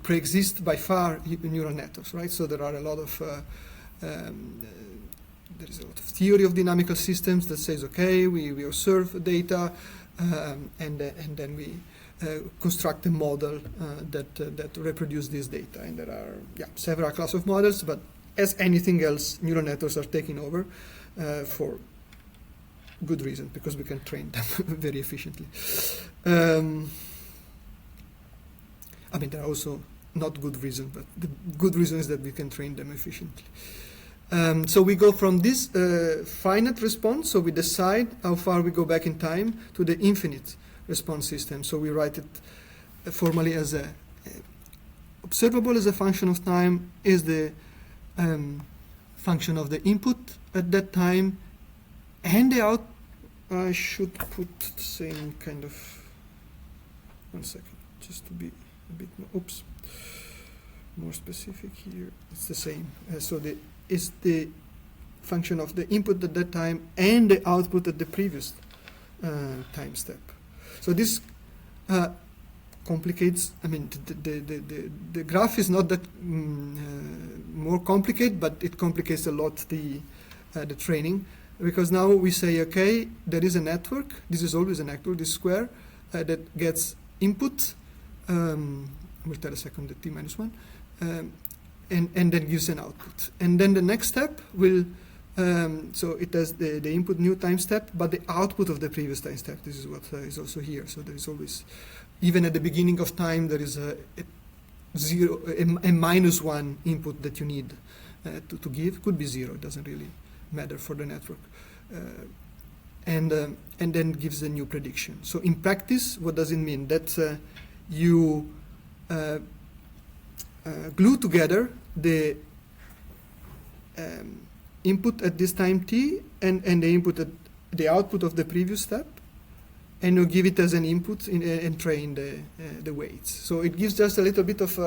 pre-exists by far neural networks, right? So there are a lot of there is a lot of theory of dynamical systems that says, okay, we observe data, and then we construct a model that reproduce this data. And there are several class of models, but as anything else, neural networks are taking over for good reason, because we can train them very efficiently. I mean, there are also not good reasons, but the good reason is that we can train them efficiently. So we go from this finite response, so we decide how far we go back in time, to the infinite response system. So we write it formally as a observable as a function of time is the function of the input at that time, and the out. I should put the same kind of, 1 second, just to be a bit more specific here. It's the same. So it's the function of the input at that time and the output at the previous time step. So this complicates. I mean, the graph is not that more complicated, but it complicates a lot the training, because now we say, okay, there is a network. This is always a network. This square that gets input. We'll tell a second the t minus 1, and then gives an output. And then the next step will, so it has the input new time step, but the output of the previous time step. This is what is also here. So there is always, even at the beginning of time, there is a minus 1 input that you need to give. Could be 0. It doesn't really matter for the network. And then gives a new prediction. So in practice, what does it mean? That you glue together the input at this time t and the input at the output of the previous step, and you give it as an input and train the weights. So it gives just a little bit of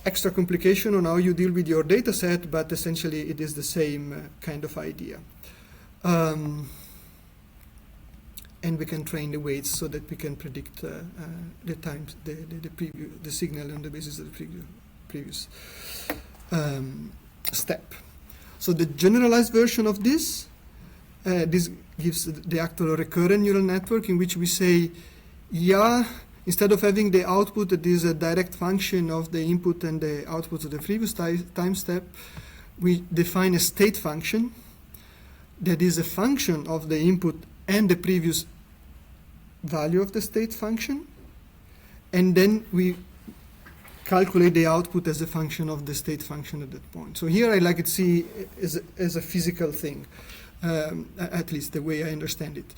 extra complication on how you deal with your data set, but essentially it is the same kind of idea. And we can train the weights so that we can predict the times, the signal on the basis of the previous step. So the generalized version of this gives the actual recurrent neural network, in which we say, instead of having the output that is a direct function of the input and the output of the previous time step, we define a state function that is a function of the input and the previous value of the state function, and then we calculate the output as a function of the state function at that point. So here I like to see as a physical thing, at least the way I understand it.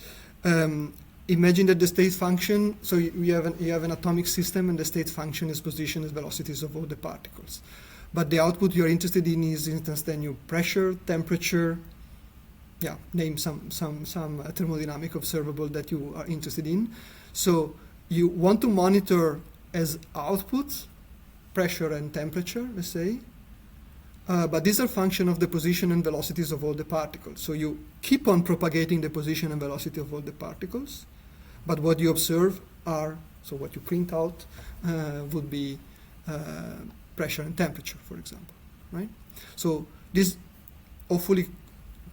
Imagine that the state function, so you have an atomic system, and the state function is position as velocities of all the particles. But the output you're interested in is, in instance, then your pressure, temperature, name some thermodynamic observable that you are interested in. So you want to monitor as output pressure and temperature, let's say, but these are function of the position and velocities of all the particles. So you keep on propagating the position and velocity of all the particles, but what you observe are, so what you print out would be pressure and temperature, for example, right? So this hopefully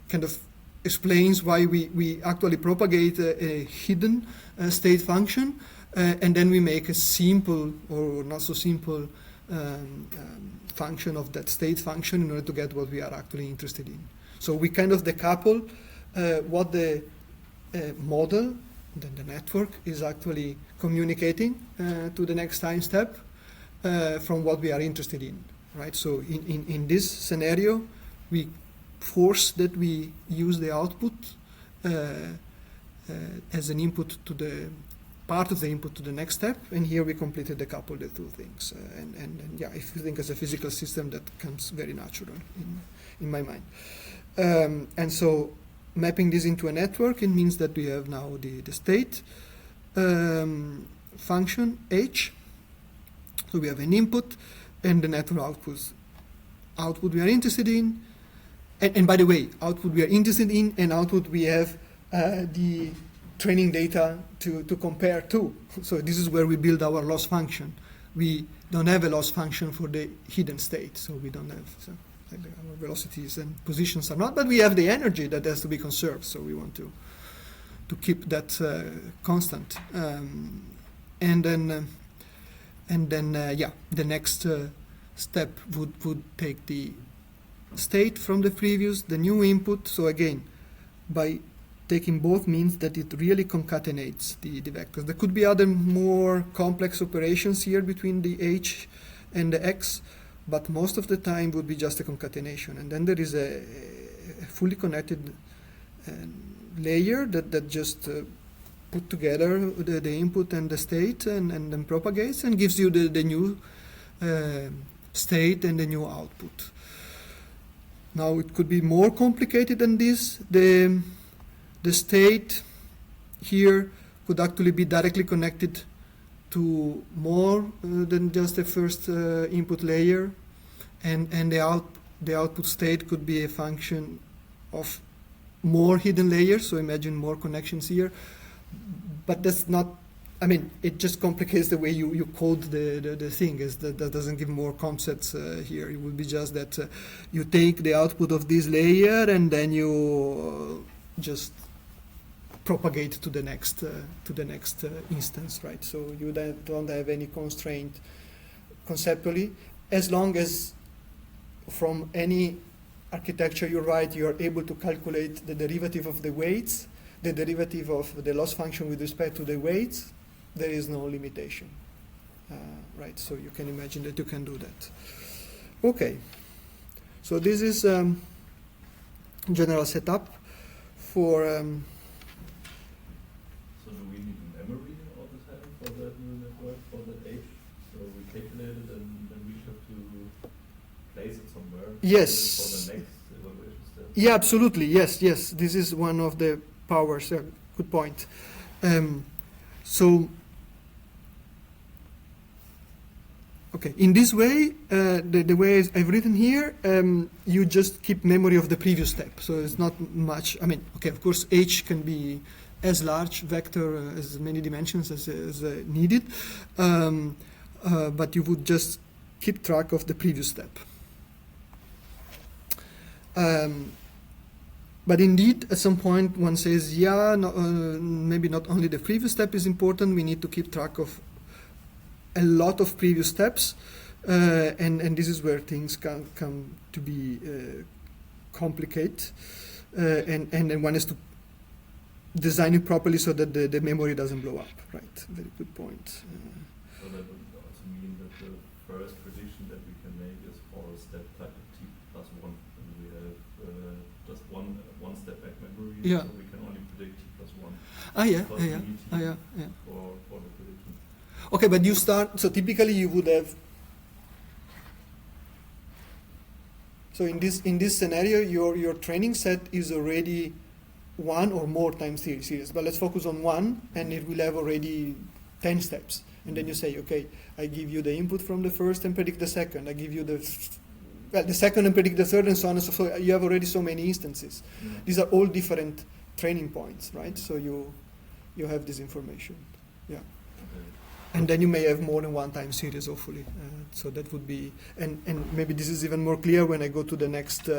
kind of explains why we actually propagate a hidden state function, and then we make a simple or not so simple function of that state function in order to get what we are actually interested in. So we kind of decouple what the model, then the network, is actually communicating to the next time step from what we are interested in, right? So in this scenario, we force that we use the output as an input to the part of the input to the next step, and here we completely decouple the two things. And if you think as a physical system, that comes very natural in my mind. And so mapping this into a network, it means that we have now the state function h. So we have an input and the network output we are interested in. And by the way, output we are interested in and output we have the training data to compare to. So this is where we build our loss function. We don't have a loss function for the hidden state, so we don't have. So like our velocities and positions are not, but we have the energy that has to be conserved, so we want to keep that constant. And then the next step would take the state from the previous, the new input. So again, by taking both means that it really concatenates the vectors. There could be other more complex operations here between the h and the x, but most of the time would be just a concatenation. And then there is a fully connected layer that just put together the input and the state and then propagates and gives you the new state and the new output. Now it could be more complicated than this. The state here could actually be directly connected to more than just the first input layer, and the output state could be a function of more hidden layers. So imagine more connections here, but that's not. I mean, it just complicates the way you code the thing. That doesn't give more concepts here. It would be just that you take the output of this layer and then you just propagate to the next instance, right? So you don't have any constraint conceptually, as long as from any architecture you write, you are able to calculate the derivative of the weights, the derivative of the loss function with respect to the weights. There is no limitation, right? So you can imagine that you can do that. Okay, so this is general setup for. So do we need memory all the time for that neural network, for that H? So we calculate it and then we have to place it somewhere. Yes. For the next evaluation step. Yeah, absolutely. Yes. This is one of the powers. Good point. So, okay, in this way, the way I've written here, you just keep memory of the previous step. So it's not much. I mean, okay, of course, H can be as large vector, as many dimensions as needed, but you would just keep track of the previous step. But indeed, at some point, one says, yeah, no, maybe not only the previous step is important, we need to keep track of a lot of previous steps, and this is where things can come to be complicated, and then one has to design it properly so that the memory doesn't blow up, right? Very good point. So that would also mean that the first prediction that we can make is for a step type t plus 1, and we have just one step back memory, Yeah. so we can only predict t plus 1. Yeah. Because we need t Yeah. for the prediction. Okay, but you start, so typically you would have, so in this scenario, your training set is already one or more time series, but let's focus on one, and it will have already 10 steps. And then you say, okay, I give you the input from the first and predict the second. I give you the second and predict the third, and so on and so forth. You have already so many instances. Mm. These are all different training points, right? So you have this information, yeah. Okay. And then you may have more than one time series, hopefully. So that would be, and maybe this is even more clear when I go to the next.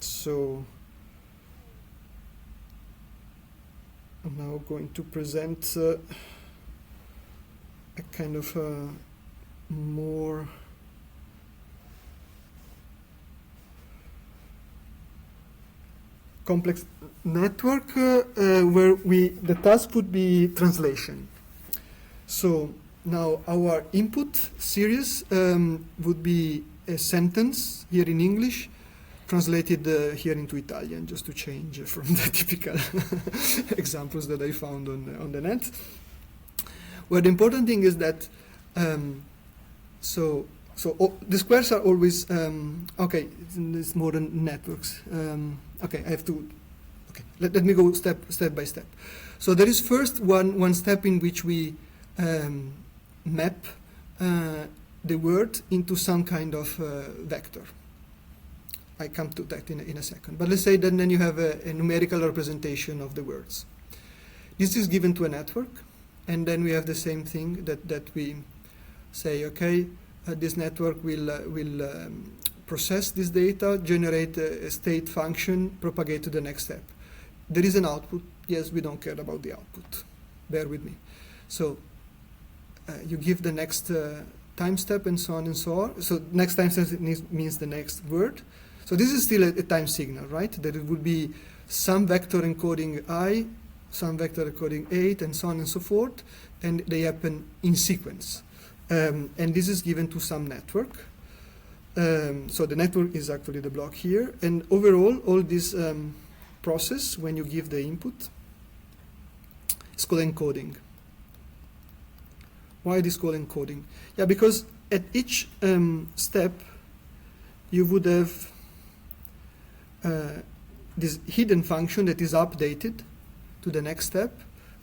So I'm now going to present a kind of more complex network where the task would be translation. So now our input series would be a sentence here in English, translated here into Italian, just to change from the typical examples that I found on the net. Where the important thing is that so the squares are always okay. It's more than networks. Okay, I have to. Okay, let me go step by step. So there is first one step in which we map the word into some kind of vector. I come to that in a second. But let's say that then you have a numerical representation of the words. This is given to a network, and then we have the same thing that we say, okay, this network will process this data, generate a state function, propagate to the next step. There is an output. Yes, we don't care about the output. Bear with me. So you give the next time step and so on and so on. So next time step means the next word. So this is still a time signal, right? That it would be some vector encoding I, some vector encoding 8, and so on and so forth, and they happen in sequence. And this is given to some network. So the network is actually the block here. And overall, all this process, when you give the input, it's called encoding. Why it is called encoding? Yeah, because at each step, you would have this hidden function that is updated to the next step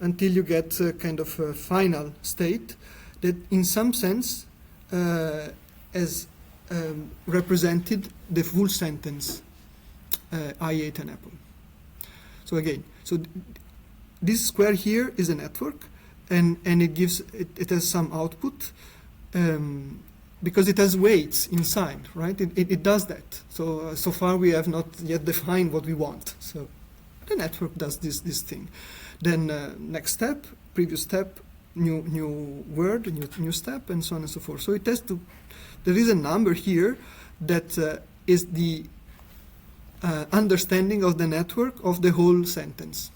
until you get kind of a final state that in some sense has represented the full sentence, I ate an apple. So again, this square here is a network, and it has some output because it has weights inside, right? It does that. So far we have not yet defined what we want. So the network does this thing. Then next step, previous step, new word, new step, and so on and so forth. So it has to. There is a number here that is the understanding of the network of the whole sentence.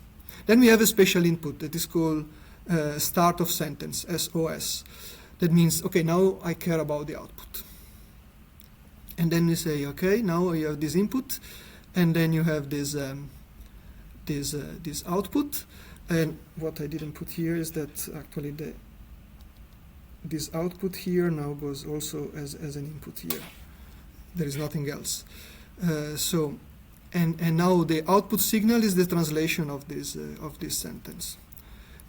Then we have a special input that is called start of sentence, SOS. That means, okay, now I care about the output. And then we say, okay, now you have this input, and then you have this this output. And what I didn't put here is that actually this output here now goes also as an input here. There is nothing else. And now the output signal is the translation of this sentence.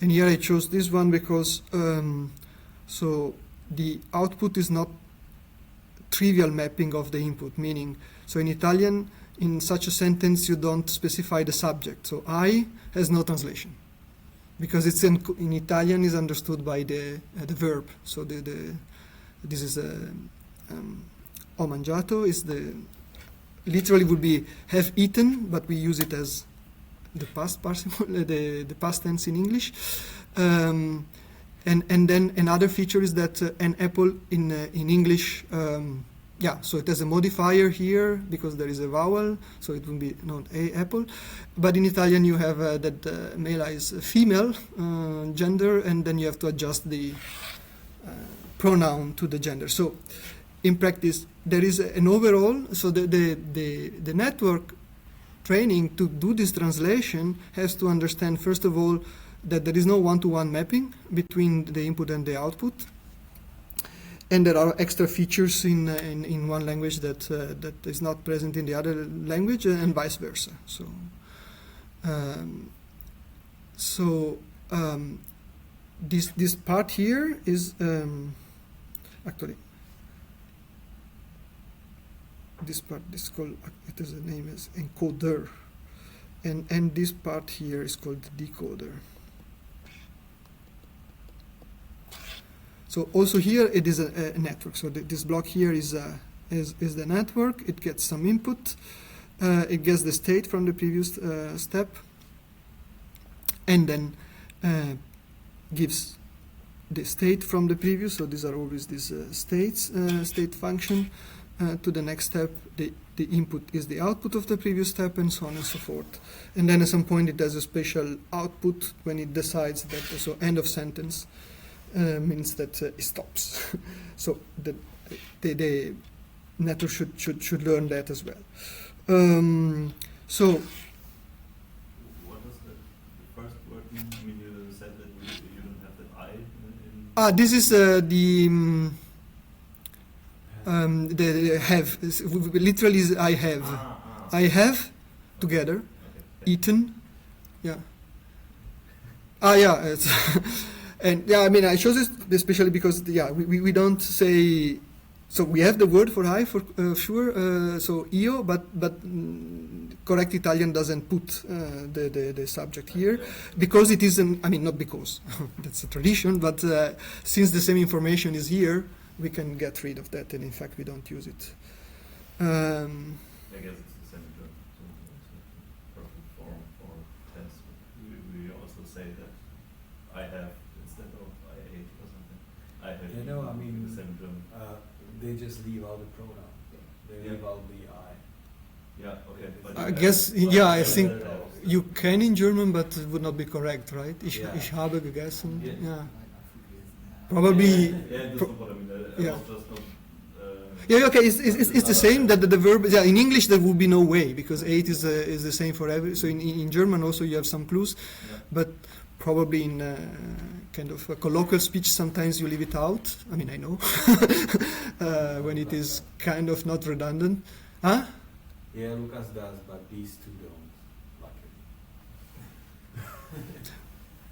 And here I chose this one because so the output is not trivial mapping of the input, meaning, so in Italian, in such a sentence, you don't specify the subject. So I has no translation because it's in Italian is understood by the verb. So this is ho mangiato is literally would be have eaten, but we use it as the past participle, the past tense in English. And then another feature is that an apple in English, so it has a modifier here because there is a vowel, so it will be not a apple. But in Italian you have that male is female gender, and then you have to adjust the pronoun to the gender. So in practice, there is an overall, so the network training to do this translation has to understand, first of all, that there is no one-to-one mapping between the input and the output, and there are extra features in one language that is not present in the other language, and vice versa. This part here is actually this part is called, it is a name as encoder, and this part here is called decoder. So also here it is a network. So this block here is the network. It gets some input. It gets the state from the previous step, and then gives the state from the previous. So these are always these state function to the next step. The input is the output of the previous step, and so on and so forth. And then at some point it has a special output when it decides that so end of sentence. Means that it stops. So the network should learn that as well. So what does the first word mean? I mean, you said that you don't have that I in this is the have. Literally is I have. I have together. Okay. Eaten. Yeah. Yeah. It's and yeah, I mean, I chose this especially because we don't say. So we have the word for I for sure. So io, but correct Italian doesn't put the subject here because it isn't. I mean, not because that's a tradition, but since the same information is here, we can get rid of that, and in fact we don't use it. I guess it's the same term, so it's a perfect form for test. We also say that I have instead of I ate or something. I have You know, I eaten mean, in the same German. they just leave out the pronoun. They Yeah. leave out the I. Yeah, okay. But I you guess, have- yeah, I yeah, think that helps. you can in German, but it would not be correct, right? Yeah. Ich habe gegessen. Yeah. Yeah. Probably. Yeah, that's pro- not what I mean. I yeah. was just not. Yeah, okay, it's the same that the verb. Yeah, in English there would be no way because ate is the same for every. So in German also you have some clues, Yeah. but probably in kind of a colloquial speech sometimes you leave it out. I mean I know when it is kind of not redundant. Huh? Yeah, Lucas does, but these two don't. Luckily.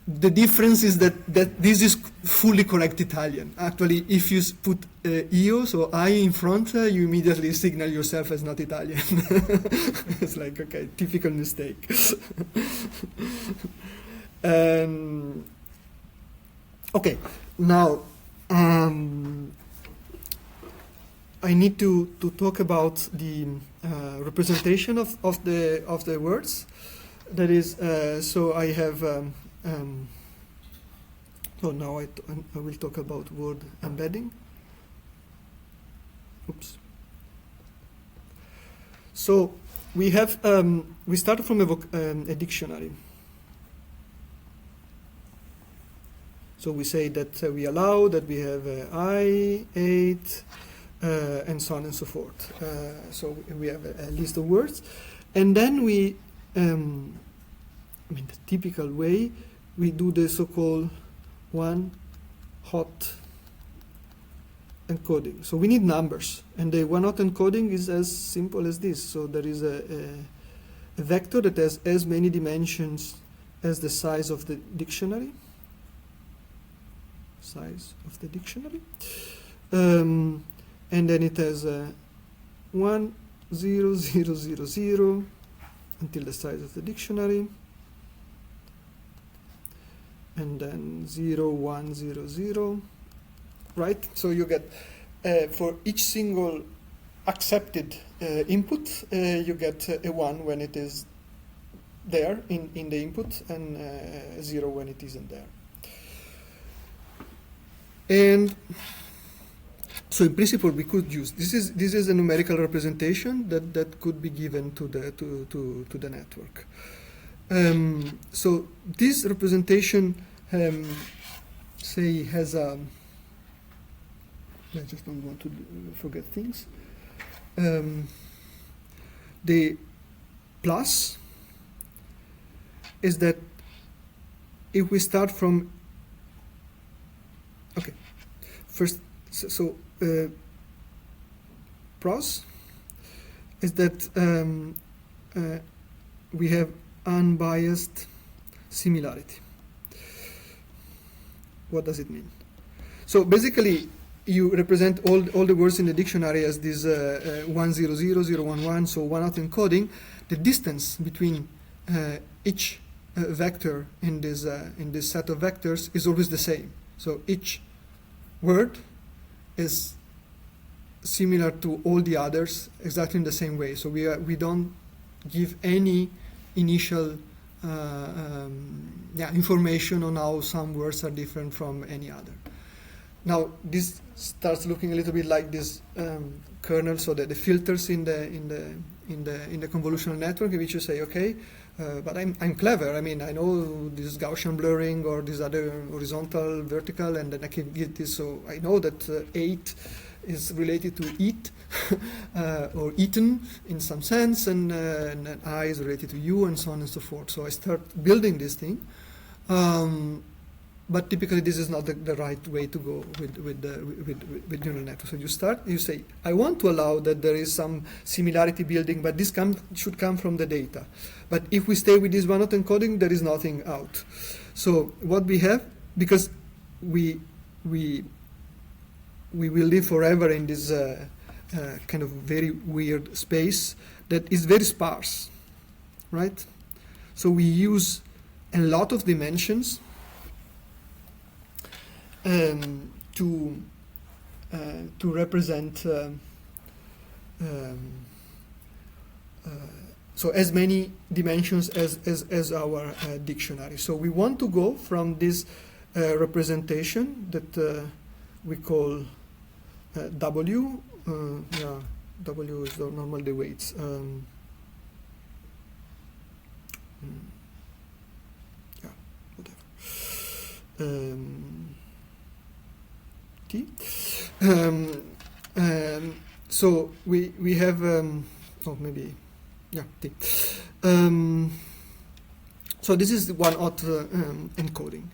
The difference is that this is fully correct Italian. Actually, if you put io, so I in front, you immediately signal yourself as not Italian. It's like, okay, typical mistake. Okay, now I need to talk about the representation of the words. That is, so I have. So now I will talk about word embedding. Oops. So we have we start from a dictionary. So we say that we allow that we have I, ate, and so on and so forth. So we have a list of words, and then we, I mean, the typical way we do the so-called one-hot encoding. So we need numbers, and the one-hot encoding is as simple as this. So there is a vector that has as many dimensions as the size of the dictionary. Size of the dictionary, and then it has 1, 0, 0, 0, 0 until the size of the dictionary, and then 0, 1, 0, 0, right? So you get for each single accepted input, you get a 1 when it is there in the input, and 0 when it isn't there. And so in principle we could use this is a numerical representation that could be given to the network. So this representation say has a, I just don't want to forget things. The plus is that if we start from, okay, first, so pros is that we have unbiased similarity. What does it mean? So basically, you represent all the words in the dictionary as this 100, 011, so one-hot encoding. The distance between each vector in this set of vectors is always the same. So each word is similar to all the others exactly in the same way. So we don't give any initial information on how some words are different from any other. Now this starts looking a little bit like this kernel, so that the filters in the convolutional network, in which you say, okay, but I'm clever. I mean, I know this Gaussian blurring or this other horizontal, vertical, and then I can get this. So I know that 8 is related to eat or eaten in some sense, and I is related to you, and so on and so forth. So I start building this thing. But typically, this is not the right way to go with neural networks. So you say, I want to allow that there is some similarity building, but this should come from the data. But if we stay with this one-hot encoding, there is nothing out. So what we have, because we will live forever in this kind of very weird space that is very sparse, right? So we use a lot of dimensions to to represent so as many dimensions as our dictionary. So we want to go from this representation that we call W. Yeah, W is the normal the weights. Yeah, whatever. T. So we have oh maybe yeah T. So this is the one-hot encoding,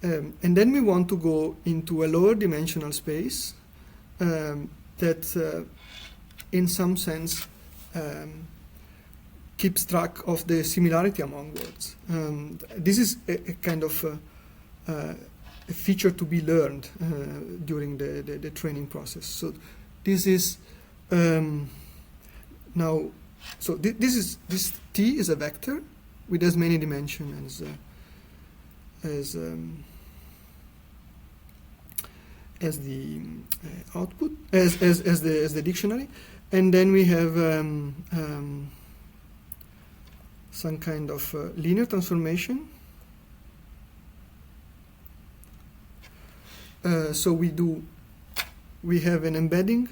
and then we want to go into a lower dimensional space that, in some sense, keeps track of the similarity among words. This is a kind of a feature to be learned during the training process. So this is now. So this T is a vector with as many dimensions as the output as the dictionary, and then we have some kind of linear transformation. So we have an embedding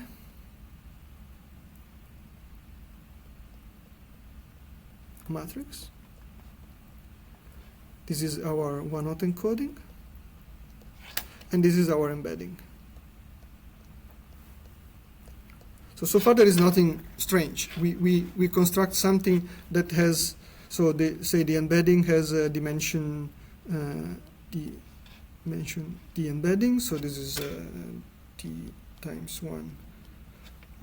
matrix. This is our one-hot encoding, and this is our embedding. So far there is nothing strange. We construct something that has, so say the embedding has a dimension the embedding, so this is T times 1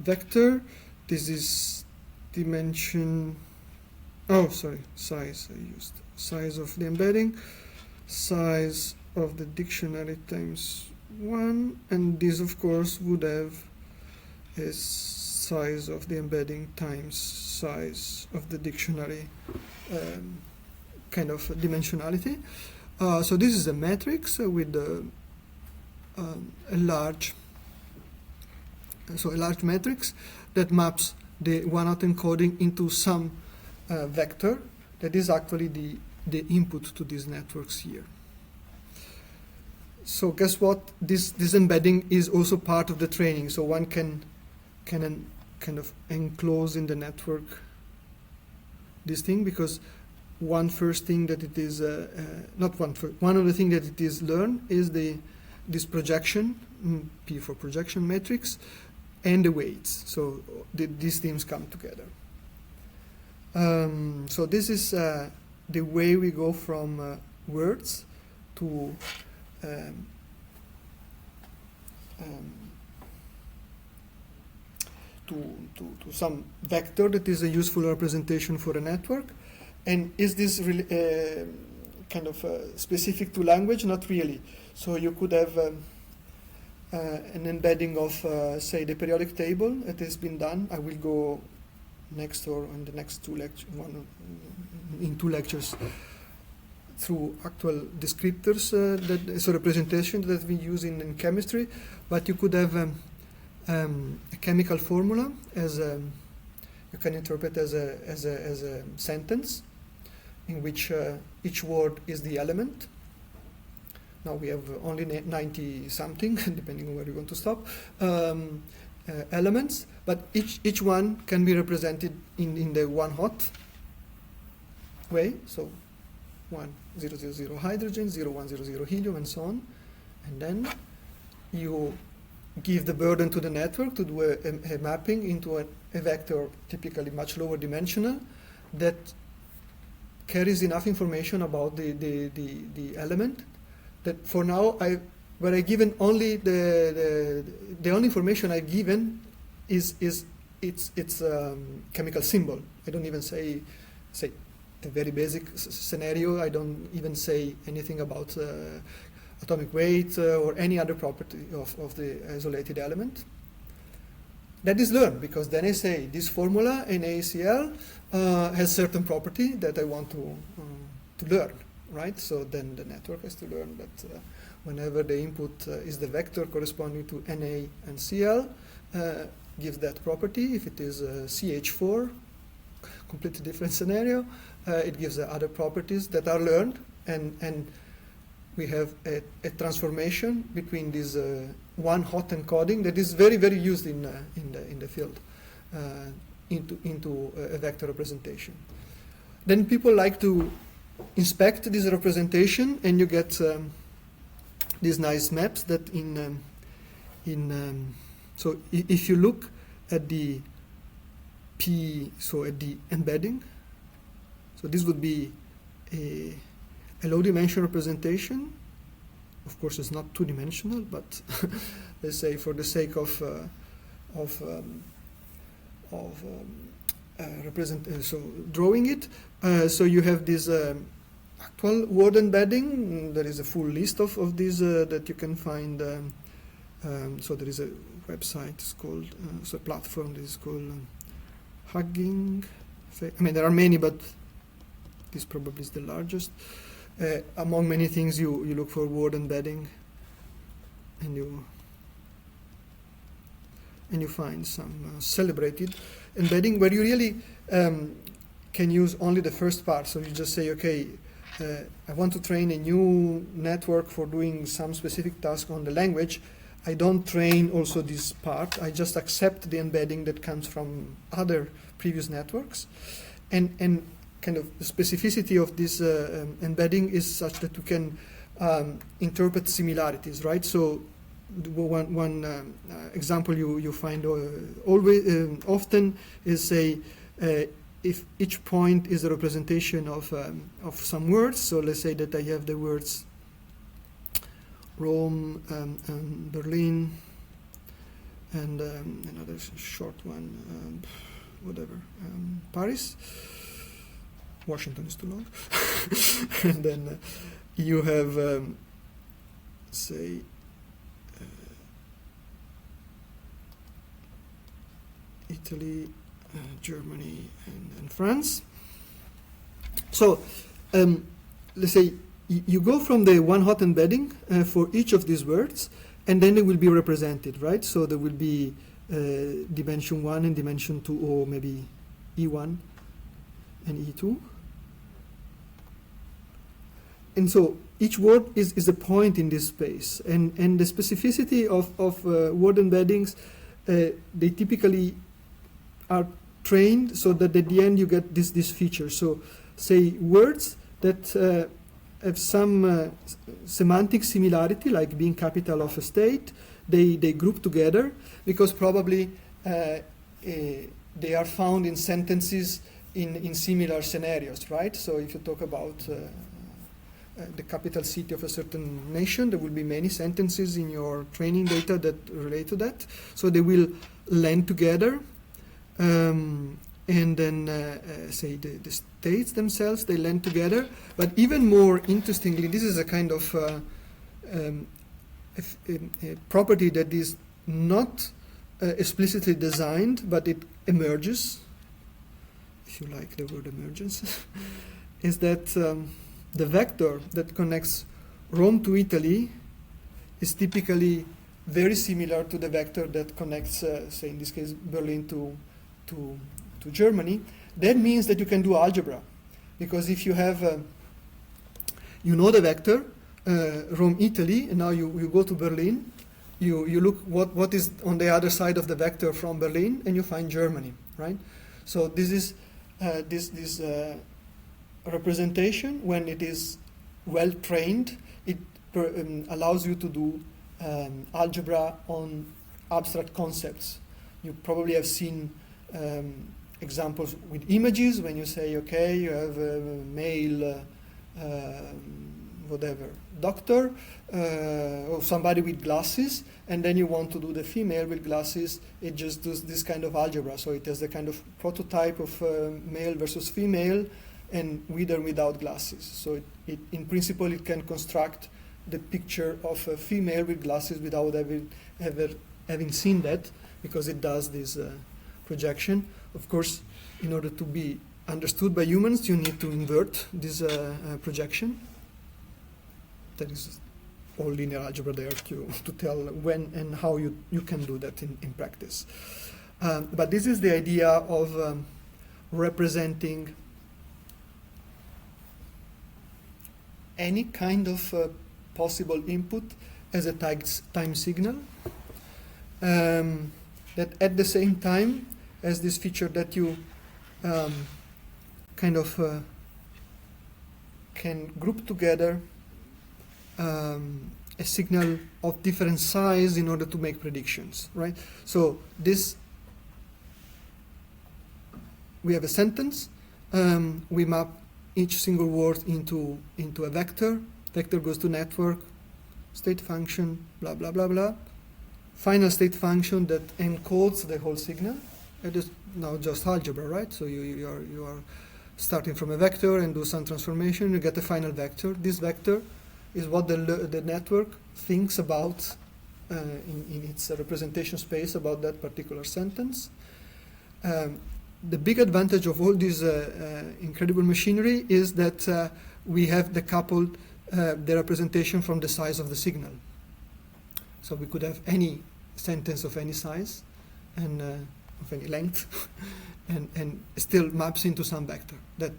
vector. This is dimension, oh sorry, size, I used size of the embedding, size of the dictionary times 1, and this of course would have a size of the embedding times size of the dictionary kind of dimensionality. So this is a matrix with a large matrix that maps the one-hot encoding into some vector that is actually the input to these networks here. So guess what? This embedding is also part of the training. So one can kind of enclose in the network this thing, because one of the things that it is learned is this projection, P for projection matrix, and the weights. So these things come together. So this is the way we go from words to some vector that is a useful representation for a network. And is this really kind of specific to language? Not really. So you could have an embedding of, say, the periodic table that has been done. I will go next or in the next two lectures through actual descriptors, so representation that we use in chemistry. But you could have a chemical formula as you can interpret as a sentence in which each word is the element. Now we have only 90 something, depending on where you want to stop, elements, but each one can be represented in the one-hot way. So 1, 0, 0, 0 hydrogen, 0, 1, 0, 0 helium, and so on. And then you give the burden to the network to do a mapping into a vector, typically much lower dimensional, that carries enough information about the element that for now where I given only the only information I've given is its chemical symbol. I don't even say the very basic scenario. I don't even say anything about atomic weight or any other property of the isolated element. That is learned, because then I say this formula in ACL has certain property that I want to learn, right? So then the network has to learn that whenever the input is the vector corresponding to Na and Cl, gives that property. If it is CH4, completely different scenario, it gives other properties that are learned, and we have a transformation between this one-hot encoding that is very, very used in the field into a vector representation. Then people like to inspect this representation, and you get these nice maps that so if you look at the at the embedding, so this would be a low-dimensional representation. Of course, it's not two-dimensional, but let's say for the sake of drawing it. So you have this actual word embedding. There is a full list of these that you can find. So there is a website. It's called a platform. This is called Hugging. I mean, there are many, but this probably is the largest. Among many things, you look for word embedding, and you find some celebrated embedding where you really can use only the first part. So you just say, okay, I want to train a new network for doing some specific task on the language. I don't train also this part. I just accept the embedding that comes from other previous networks, and kind of the specificity of this embedding is such that you can interpret similarities, right? So one example you find always often is, say, if each point is a representation of some words. So let's say that I have the words Rome, and Berlin, and another short one, Paris. Washington is too long. And then you have, say, Italy, Germany, and France. So let's say you go from the one-hot embedding for each of these words, and then they will be represented, right? So there will be dimension 1 and dimension 2, or maybe E1 and E2. And so each word is a point in this space. And the specificity of word embeddings, they typically are trained so that at the end you get this feature. So say words that have some semantic similarity, like being capital of a state, they group together because probably they are found in sentences in similar scenarios, right? So if you talk about the capital city of a certain nation, there will be many sentences in your training data that relate to that. So they will lend together. And then, say, the states themselves, they lend together. But even more interestingly, this is a kind of a property that is not explicitly designed, but it emerges, if you like the word emergence, is that the vector that connects Rome to Italy is typically very similar to the vector that connects, say in this case, Berlin to Germany. That means that you can do algebra, because if you have, you know the vector, Rome, Italy, and now you go to Berlin, you look what is on the other side of the vector from Berlin, and you find Germany, right? So this is this representation, when it is well trained, it allows you to do algebra on abstract concepts. You probably have seen examples with images when you say, okay, you have a male doctor or somebody with glasses, and then you want to do the female with glasses. It just does this kind of algebra. So it has the kind of prototype of male versus female, and with or without glasses. So in principle, it can construct the picture of a female with glasses without ever having seen that, because it does this projection. Of course, in order to be understood by humans, you need to invert this projection. That is all linear algebra there to tell when and how you can do that in practice. But this is the idea of representing any kind of possible input as a time signal that at the same time has this feature that you kind of can group together a signal of different size in order to make predictions, right? So this, we have a sentence, we map each single word into a vector. Vector goes to network, state function, blah, blah, blah, blah. Final state function that encodes the whole signal. It is now just algebra, right? So you are starting from a vector and do some transformation, you get a final vector. This vector is what the network thinks about in its representation space about that particular sentence. The big advantage of all this incredible machinery is that we have decoupled the representation from the size of the signal. So we could have any sentence of any size and of any length and still maps into some vector that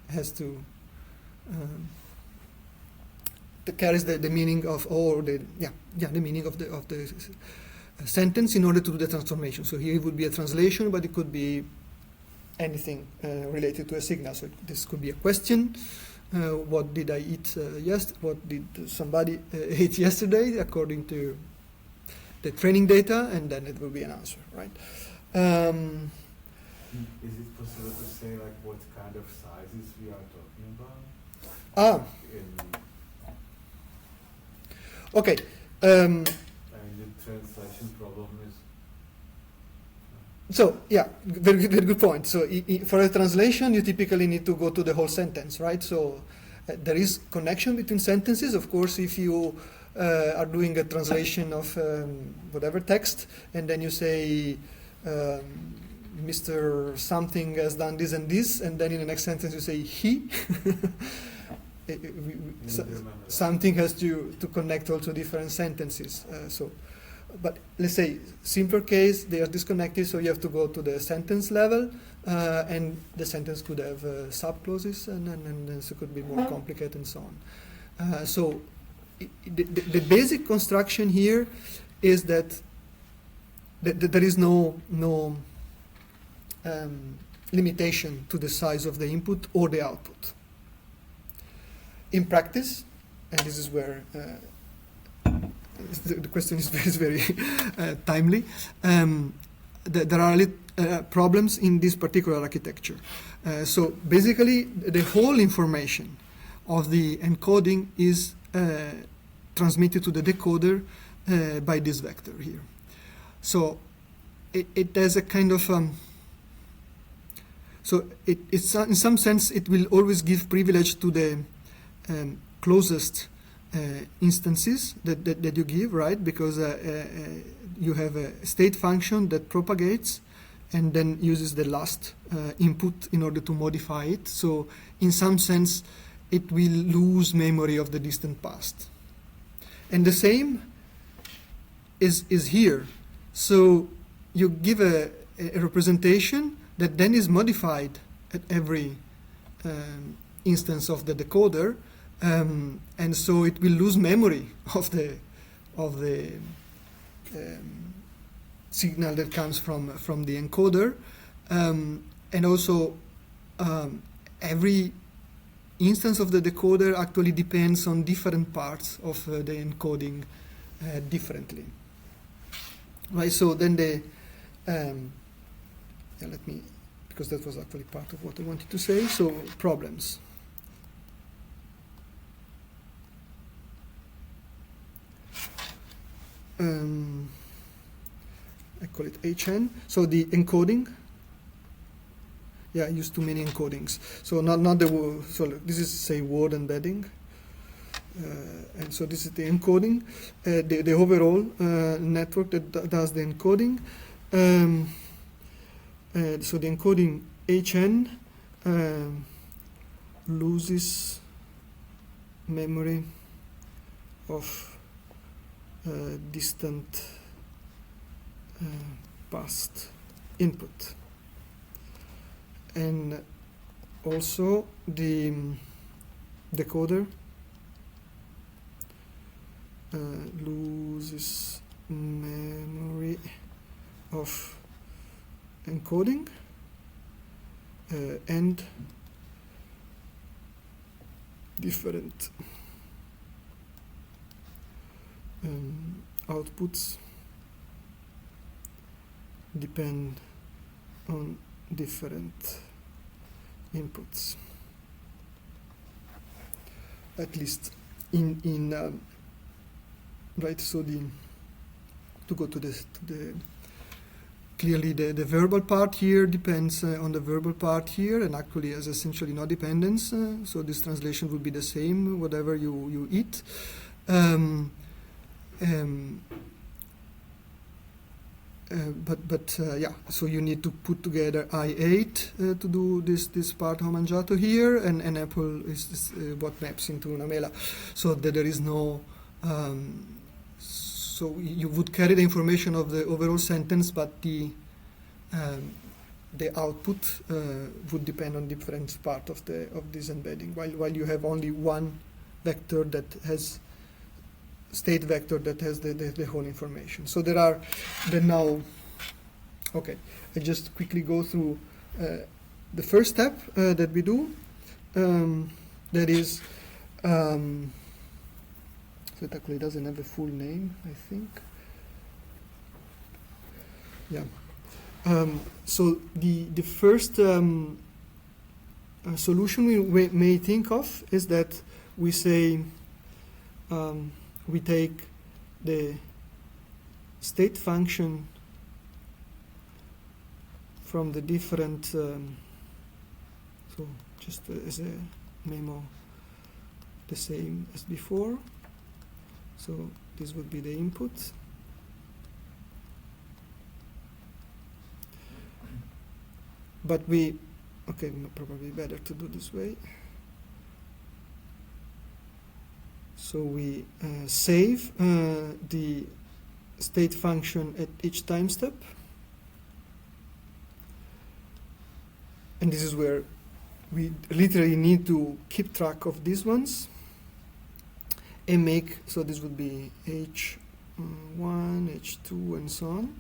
has to that carries the meaning of, or the meaning of the sentence in order to do the transformation. So here it would be a translation, but it could be anything related to a signal. So this could be a question. What did I eat what did somebody eat yesterday, according to the training data, and then it will be an answer, right? Is it possible to say like what kind of sizes we are talking about? Okay. And the translation problem is. So yeah, very good point. So for a translation, you typically need to go to the whole sentence, right? So there is connection between sentences. Of course, if you are doing a translation of whatever text, and then you say Mr. Something has done this and this, and then in the next sentence you say he. Something has to connect also different sentences. But let's say simpler case, they are disconnected, so you have to go to the sentence level, and the sentence could have subclauses, and then it could be more complicated and so on. So the basic construction here is that there is no limitation to the size of the input or the output. In practice, and this is where the question is very timely, there are problems in this particular architecture. So basically, the whole information of the encoding is transmitted to the decoder by this vector here. So it has a kind of it's in some sense it will always give privilege to the closest instances that you give, right? Because you have a state function that propagates and then uses the last input in order to modify it. So in some sense, it will lose memory of the distant past. And the same is here. So you give a representation that then is modified at every instance of the decoder, and so it will lose memory of the signal that comes from the encoder, and also every instance of the decoder actually depends on different parts of the encoding differently. Right. So then let me, because that was actually part of what I wanted to say. So problems. I call it HN. So the encoding. Yeah, I use too many encodings. So not the word. So this is say word embedding, and so this is the encoding, the overall network that does the encoding. So the encoding HN loses memory of distant past input. And also the decoder loses memory of encoding and different outputs depend on different inputs. At least in right. So to go to the clearly the verbal part here depends on the verbal part here, and actually has essentially no dependence. So this translation will be the same whatever you eat. But yeah, so you need to put together I ate to do this part ho mangiato here, and apple is what maps into una mela. So that there is no, so you would carry the information of the overall sentence, but the output would depend on different part of this embedding, while you have only one vector that has state vector that has the whole information. So there are now, okay, I just quickly go through the first step that we do, that is, so it actually doesn't have a full name, I think. Yeah. So the first solution we may think of is that we say, we take the state function from the different, so just as a memo, the same as before. So this would be the input. But okay, probably better to do this way. So we save the state function at each time step. And this is where we literally need to keep track of these ones and make, so this would be H1, H2, and so on.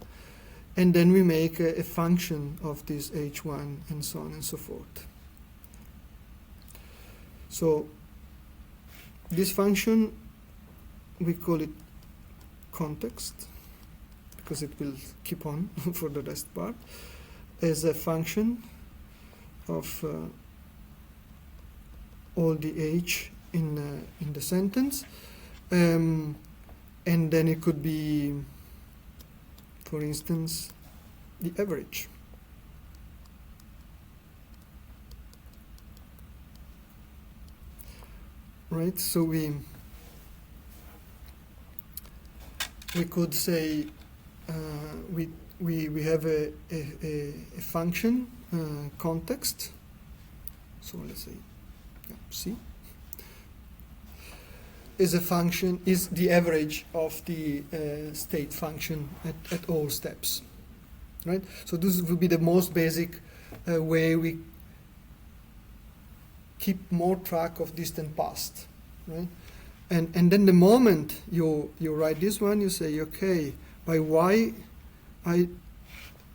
And then we make a function of this H1 and so on and so forth. So this function, we call it context, because it will keep on for the rest part, as a function of all the H in the sentence. And then it could be, for instance, the average. Right, so we could say we have a function context. So let's say, yeah, C is a function, is the average of the state function at all steps. Right, so this would be the most basic way we keep more track of distant past, right? And then the moment you write this one, you say, okay, by why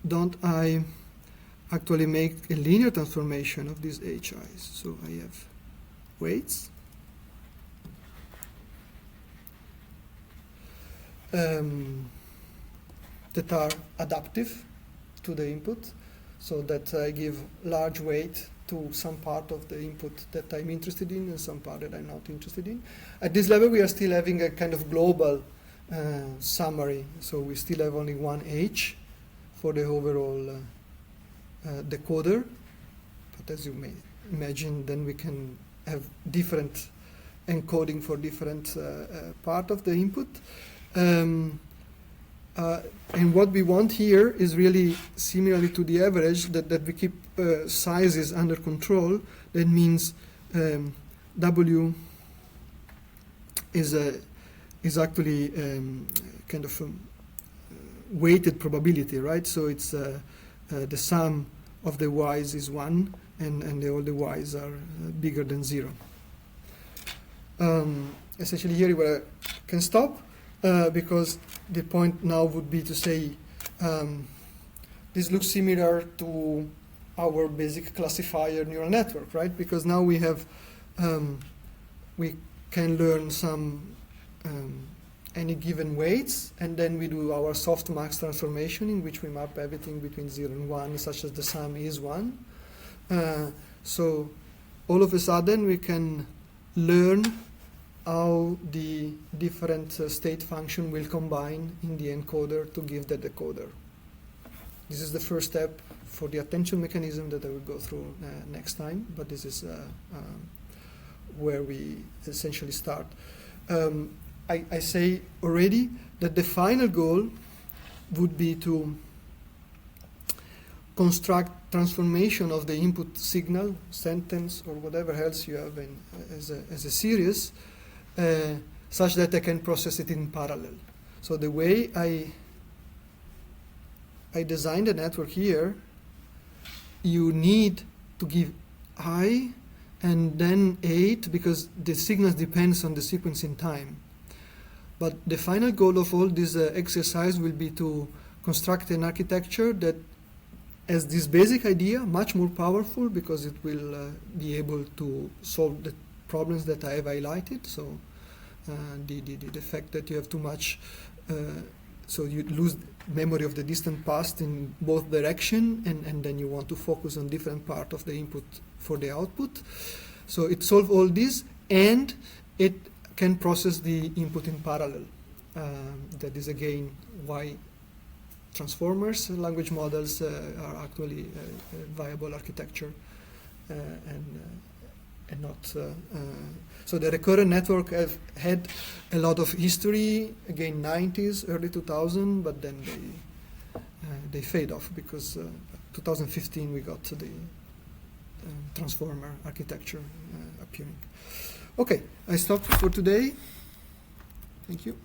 don't I actually make a linear transformation of these HIs? So I have weights that are adaptive to the input, so that I give large weight to some part of the input that I'm interested in and some part that I'm not interested in. At this level, we are still having a kind of global summary, so we still have only one H for the overall decoder, but as you may imagine, then we can have different encoding for different part of the input. And what we want here is really similarly to the average, that we keep sizes under control. That means W is is actually kind of weighted probability, right? So it's the sum of the y's is 1, and all the y's are bigger than 0. Essentially here where I can stop, because the point now would be to say this looks similar to our basic classifier neural network, right? Because now we have we can learn some any given weights, and then we do our softmax transformation in which we map everything between 0 and 1, such as the sum is 1. So all of a sudden we can learn how the different state function will combine in the encoder to give the decoder. This is the first step for the attention mechanism that I will go through next time, but this is where we essentially start. I say already that the final goal would be to construct transformation of the input signal, sentence, or whatever else you have as a series, such that I can process it in parallel. So the way I designed the network here, you need to give I and then 8, because the signal depends on the sequence in time. But the final goal of all this exercise will be to construct an architecture that has this basic idea, much more powerful, because it will be able to solve the problems that I have highlighted. So the fact that you have too much, so you lose memory of the distant past in both direction, and then you want to focus on different part of the input for the output. So it solves all this, and it can process the input in parallel. That is again why transformers, language models are actually a viable architecture, and not. So the recurrent network have had a lot of history, again 90s, early 2000, but then they fade off because 2015 we got the transformer architecture appearing. Okay, I stop for today. Thank you.